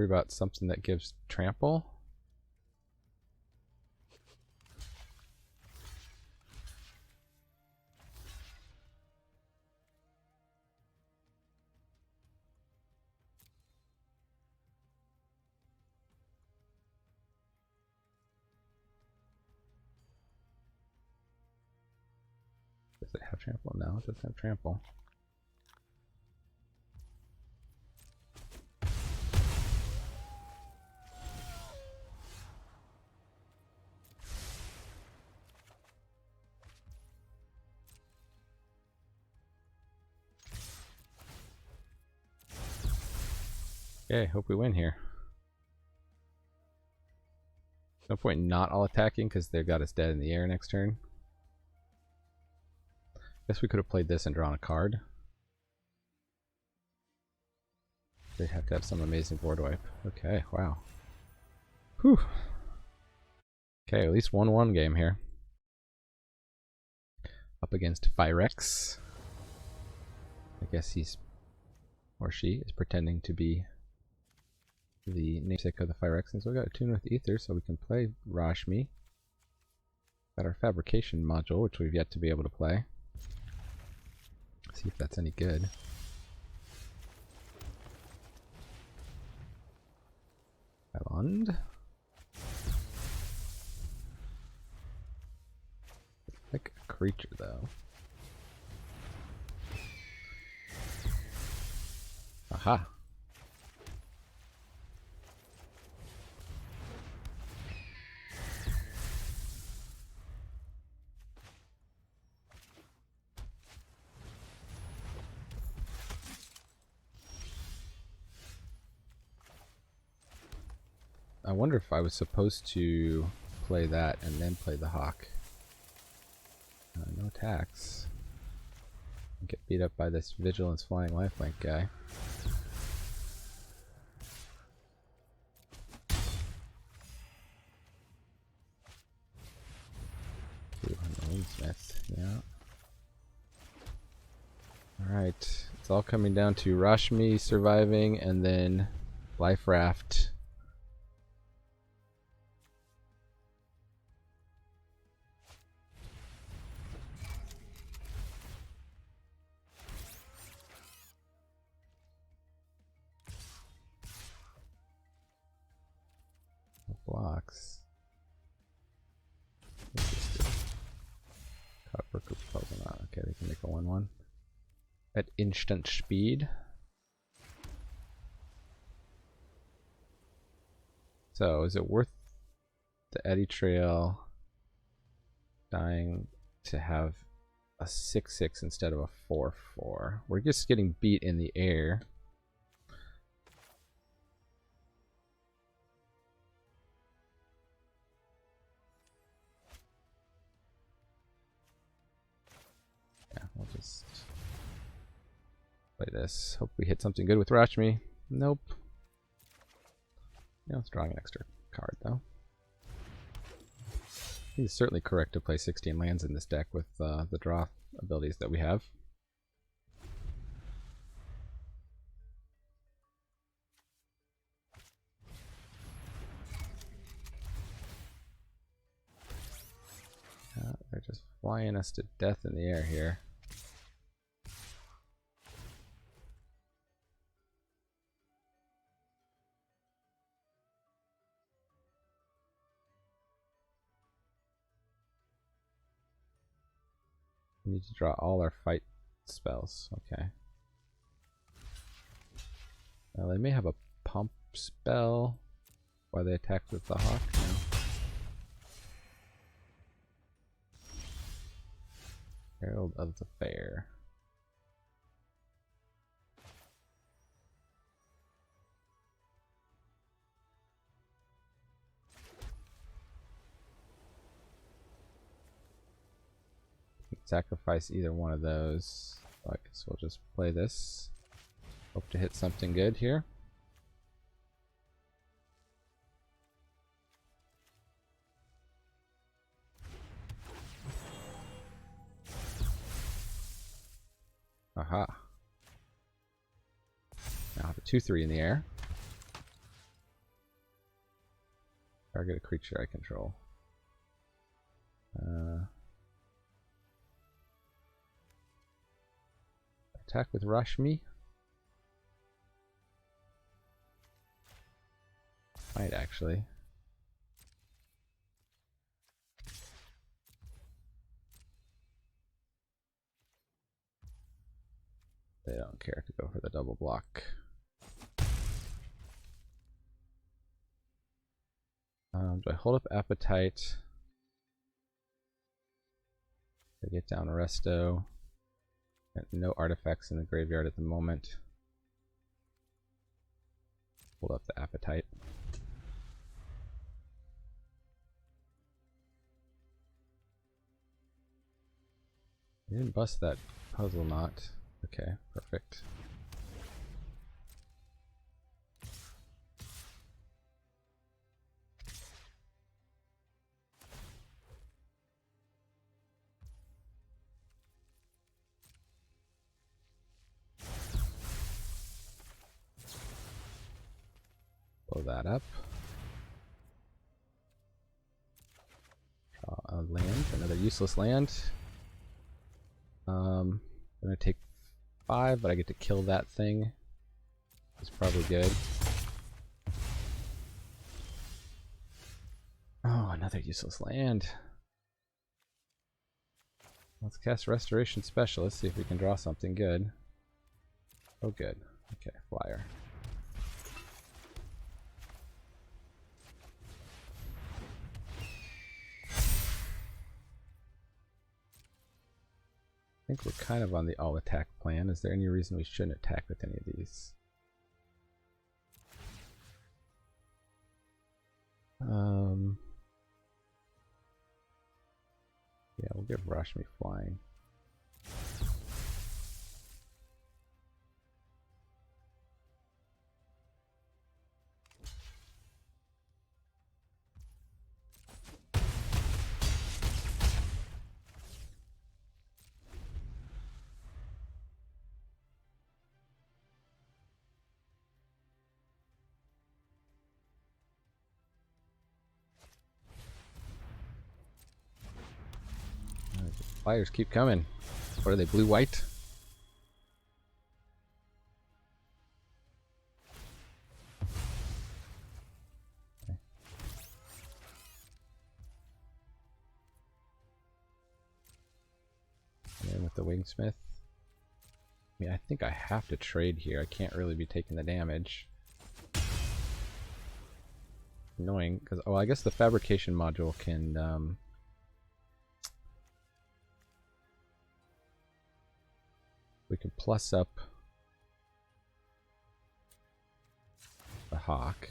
about something that gives trample. Does it have trample? No, it doesn't have trample. Okay, hope we win here. No point not all attacking because they got us dead in the air next turn. Guess we could have played this and drawn a card. They'd have to have some amazing board wipe. Okay, wow. Whew. Okay, at least 1-1 game here. Up against Firex. I guess he's, or she, is pretending to be the namesake of the Firex. And so we got a tune with Ether, so we can play Rashmi. Got our fabrication module, which we've yet to be able to play. See if that's any good. Island. Like a creature though. Aha. I wonder if I was supposed to play that and then play the hawk. No attacks. Get beat up by this vigilance flying lifelink guy. Smith, yeah. Alright, it's all coming down to Rashmi surviving and then Life Raft. Blocks. Okay, they can make a 1-1 at instant speed. So, is it worth the Eddy Trail dying to have a 6/6 instead of a 4/4? We're just getting beat in the air. We'll just play this. Hope we hit something good with Rashmi. Nope. Yeah, it's drawing an extra card though. I think it's certainly correct to play 16 lands in this deck with the draw abilities that we have. They're just flying us to death in the air here. We need to draw all our fight spells. Okay. Now they may have a pump spell while they attack with the hawk. No. Herald of the Fair. Sacrifice either one of those. So I guess we'll just play this. Hope to hit something good here. Aha. Now I have a 2/3 in the air. Target a creature I control. Attack with Rashmi. Might actually. They don't care to go for the double block. Do I hold up Appetite? I get down Resto. No artifacts in the graveyard at the moment. Hold up the Appetite. You didn't bust that puzzle knot. Okay, perfect. Blow that up. Draw a land, another useless land. I'm gonna take 5, but I get to kill that thing. It's probably good. Oh, another useless land. Let's cast Restoration Specialist, see if we can draw something good. Oh, good. Okay, flyer. I think we're kind of on the all-attack plan. Is there any reason we shouldn't attack with any of these? Yeah, we'll give Rashmi flying. Flyers keep coming. What are they, blue-white? Okay. And then with the Wingsmith. I mean, I think I have to trade here. I can't really be taking the damage. Annoying, because, oh, I guess the fabrication module can, we can plus up the Hawk.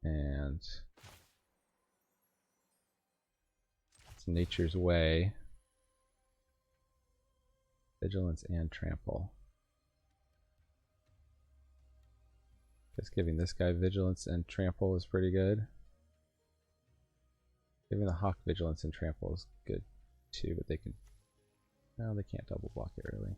And it's Nature's Way. Vigilance and Trample. Just giving this guy Vigilance and Trample is pretty good. Giving the Hawk Vigilance and Trample is good too, but they can... No, they can't double block it really.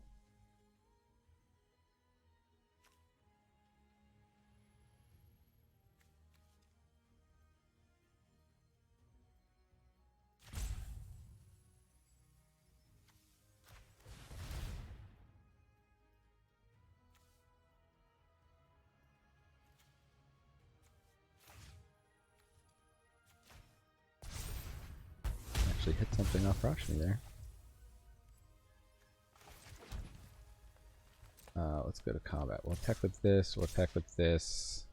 Actually hit something off Rashmi there. Let's go to combat. We'll attack with this, we'll attack with this.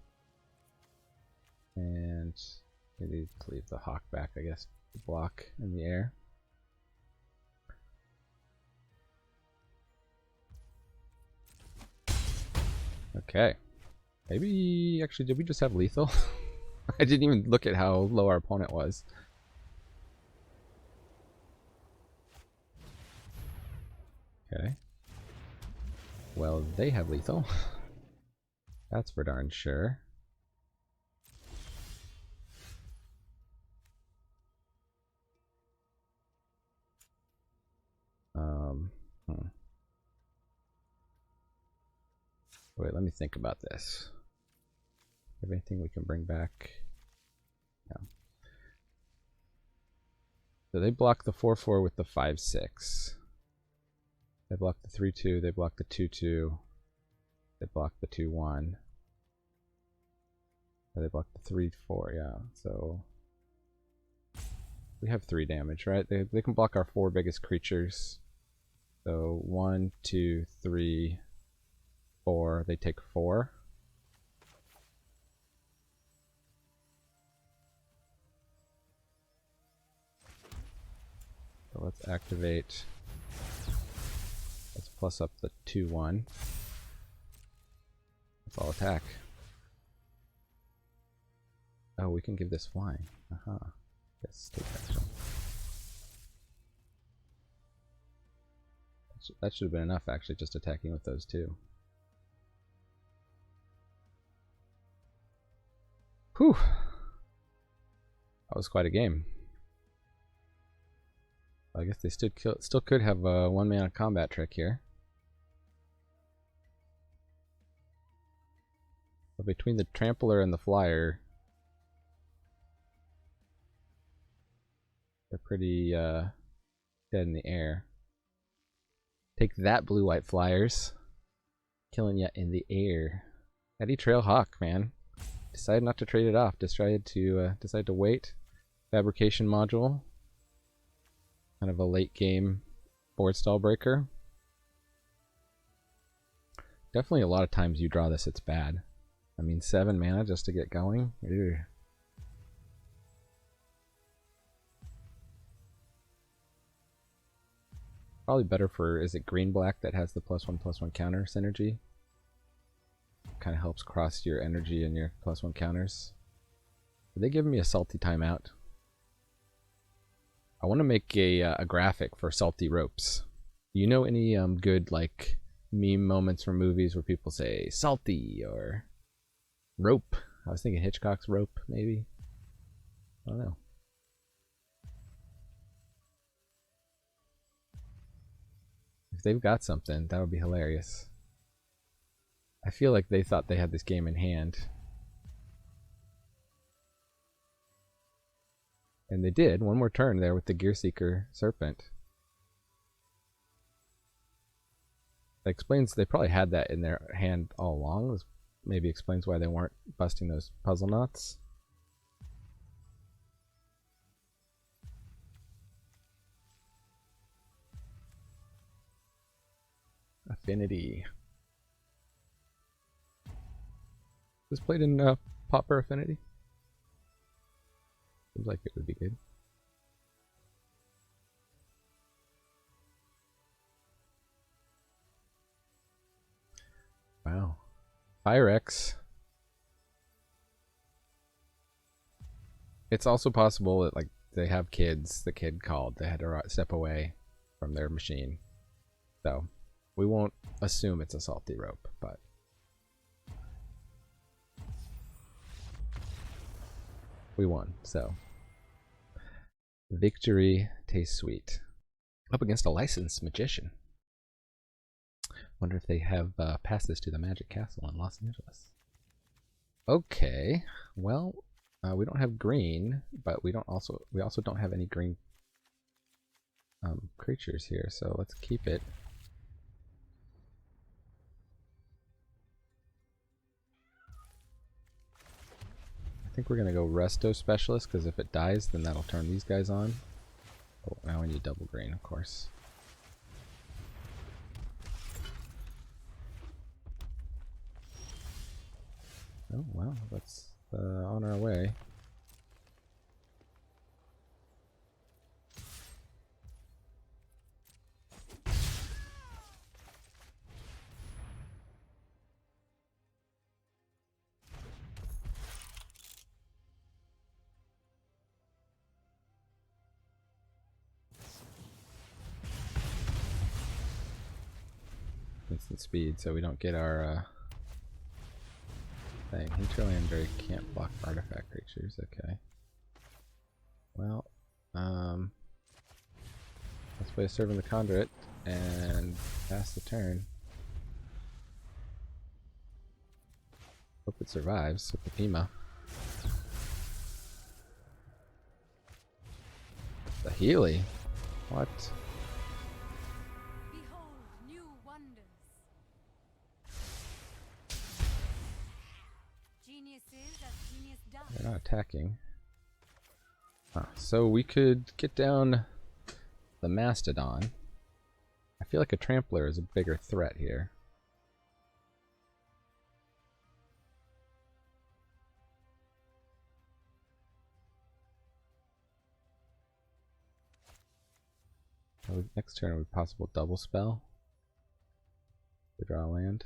And maybe leave the Hawk back, I guess, to block in the air. Okay. Maybe, actually, did we just have lethal? I didn't even look at how low our opponent was. Okay. Well, they have lethal. That's for darn sure. Wait, let me think about this. Have anything we can bring back? No. So they block the 4/4 with the 5/6. They block the 3/2. They block the 2/2. They block the 2/1. Or they block the 3/4. Yeah. So we have 3 damage, right? They can block our 4 biggest creatures. So 1, 2, 3, 4. They take 4. So let's activate. Let's plus up the 2/1. Let's all attack. Oh, we can give this flying. Yes, take action. That should have been enough, actually, just attacking with those 2. Whew! That was quite a game. I guess they still could have a 1-mana combat trick here. But between the Trampler and the Flyer, they're pretty dead in the air. Take that, blue-white Flyers. Killing ya in the air. Eddie Trailhawk, man. Decided not to trade it off. Decided to wait. Fabrication module. Kind of a late game board stall breaker. Definitely a lot of times you draw this, it's bad. I mean, 7 mana just to get going? Ew. Probably better for, is it green-black that has the +1/+1 counter synergy? Kind of helps cross your energy and your +1 counters. Are they giving me a salty timeout? I want to make a graphic for salty ropes. You know any good like meme moments from movies where people say salty or rope? I was thinking Hitchcock's Rope, maybe. I don't know. If they've got something, that would be hilarious. I feel like they thought they had this game in hand. And they did. One more turn there with the Gearseeker Serpent. That explains they probably had that in their hand all along. This maybe explains why they weren't busting those puzzle knots. Affinity. Was played in Pauper Affinity? Seems like it would be good. Wow. Pyrex. It's also possible that like they have kids. The kid called. They had to step away from their machine. So we won't assume it's a salty rope, but we won. So victory tastes sweet. Up against a licensed magician. Wonder if they have passed this to the Magic Castle in Los Angeles. Okay, well, we don't have green, but we also don't have any green creatures here, so let's keep it. I think we're gonna go Resto Specialist because if it dies, then that'll turn these guys on. Oh, now we need double green, of course. Oh, well, that's on our way. Instant speed, so we don't get our thing. Hinterlander can't block artifact creatures. Okay. Well, let's play a Serving the Conduit and pass the turn. Hope it survives with the Pima. The Healy? What? Behold new wonders. Geniuses as genius does. They're not attacking. So we could get down the Mastodon. I feel like a Trampler is a bigger threat here. Next turn would be possible double spell. We draw a land.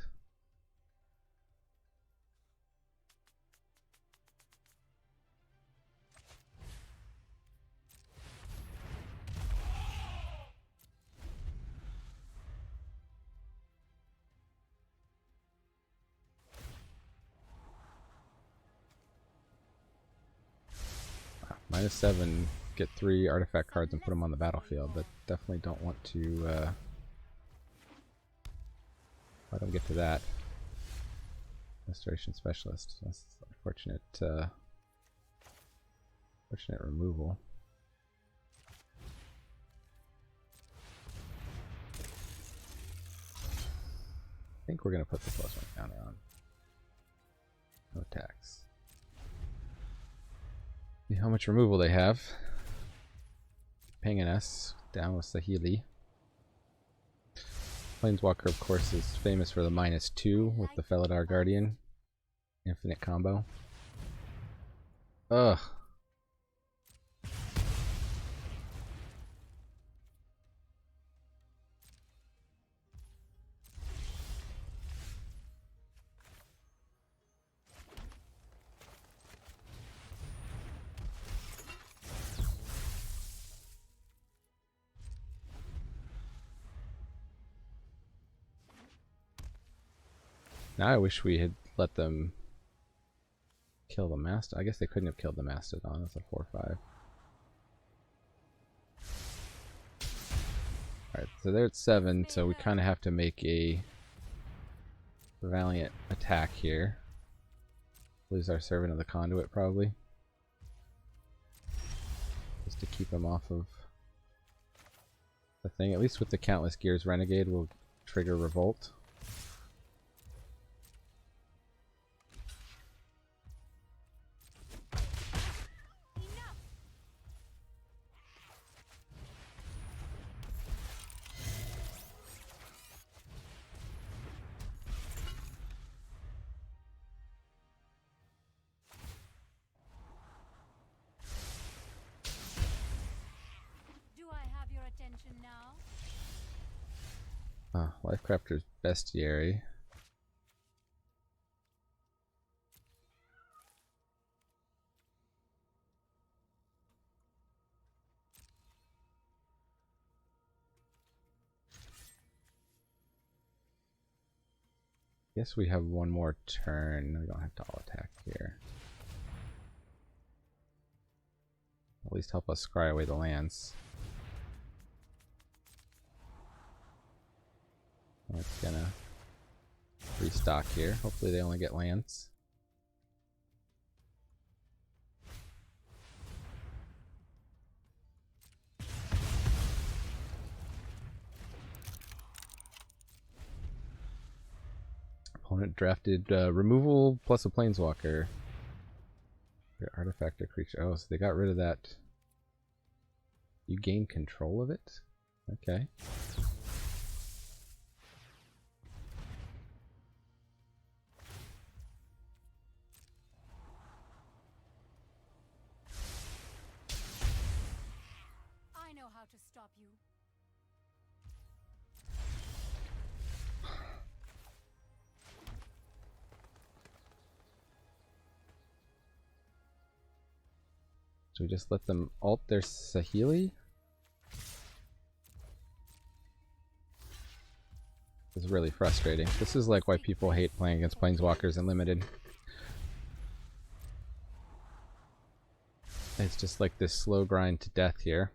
-7, get 3 artifact cards and put them on the battlefield, but definitely don't want to let them get to that. Restoration Specialist. That's unfortunate, unfortunate removal. I think we're going to put the +1 counter on. No attacks. See how much removal they have. Pinging us down with Sahili. Planeswalker, of course, is famous for the -2 with the Felidar Guardian. Infinite combo. Ugh. Now I wish we had let them kill the Mastodon. I guess they couldn't have killed the Mastodon. That's a 4/5. Alright, so they're at 7, so we kind of have to make a valiant attack here. Lose our Servant of the Conduit, probably. Just to keep him off of the thing. At least with the Countless Gears Renegade, we'll trigger Revolt. Lifecrafter's Bestiary. Guess we have one more turn. We don't have to all attack here. At least help us scry away the lands. It's gonna restock here. Hopefully they only get lands. Opponent drafted removal plus a planeswalker. Your artifact or creature. Oh, so they got rid of that. You gain control of it? Okay. To stop you. So we just let them alt their Sahili? This is really frustrating. This is like why people hate playing against Planeswalkers in Limited. It's just like this slow grind to death here.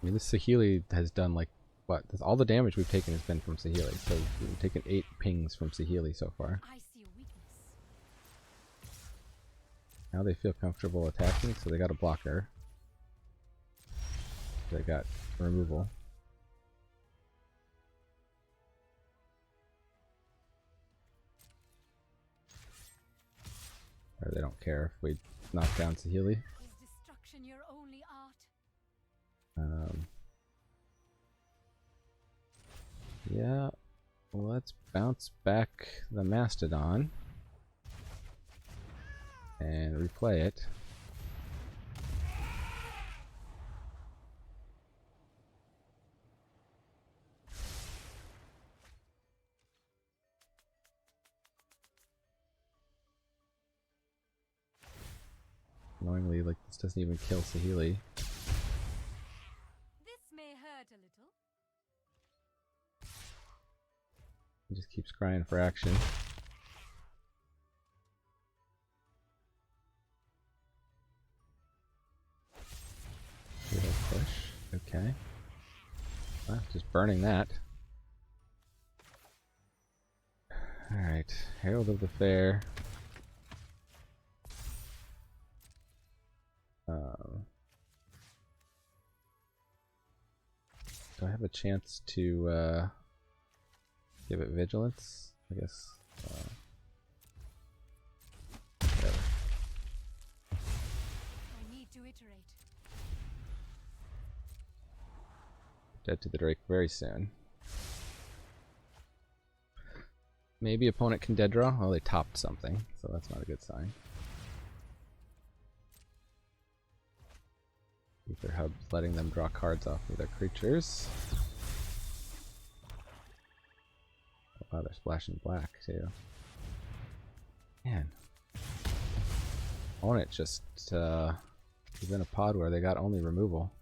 I mean, this Sahili has done like, what? All the damage we've taken has been from Saheeli. So we've taken 8 pings from Saheeli so far. I see a weakness. Now they feel comfortable attacking, so they got a blocker. They got removal. Or they don't care if we knock down Saheeli. Is destruction your only art? Yeah, well, let's bounce back the Mastodon and replay it. Annoyingly, like, this doesn't even kill Saheeli. This may hurt a little. He just keeps crying for action. Little push. Okay. Well, just burning that. Alright. Herald of the Fair. Do I have a chance to give it vigilance? I guess. Whatever. I need to iterate. Dead to the Drake very soon. Maybe opponent can dead draw. Oh, they topped something, so that's not a good sign. Ether Hub's letting them draw cards off of their creatures. Oh, wow, they're splashing black too. Man. Opponent just is in a pod where they got only removal.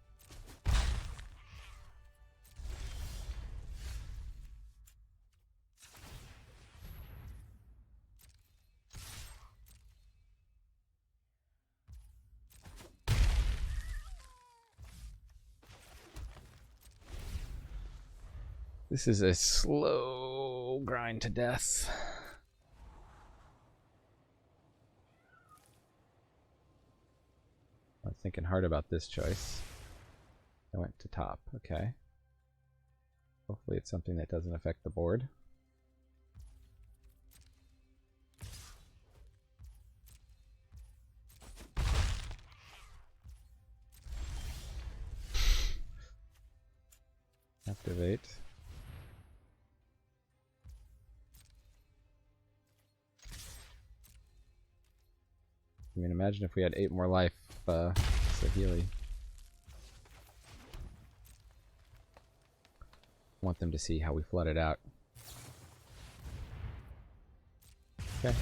This is a slow grind to death. I was thinking hard about this choice. I went to top, okay. Hopefully it's something that doesn't affect the board. Activate. I mean, imagine if we had 8 more life, Saheeli. Want them to see how we flood it out. Okay.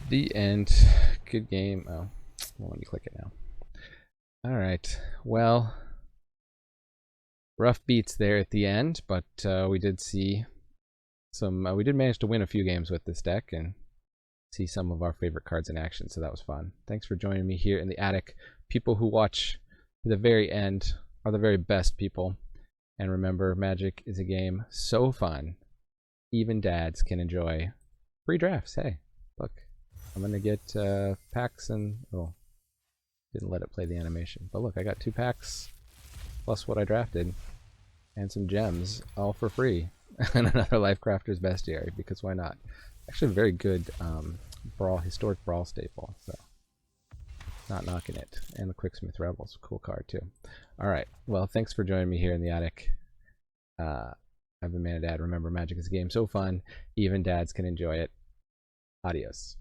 The end. Good game. Oh, well, let me click it now. Alright, well, rough beats there at the end, but we did see some, we did manage to win a few games with this deck and see some of our favorite cards in action, so that was fun. Thanks for joining me here in the attic. People who watch to the very end are the very best people. And remember, Magic is a game so fun, even dads can enjoy. Free drafts, hey, look. I'm gonna get packs and, oh, didn't let it play the animation. But look, I got 2 packs plus what I drafted and some gems all for free. And another Life Crafter's Bestiary, because why not? Actually a very good historic brawl staple, so not knocking it. And the Quicksmith Rebels, cool card too. Alright, well, thanks for joining me here in the attic. I've been Man of Dad. Remember, Magic is a game so fun, even dads can enjoy it. Adios.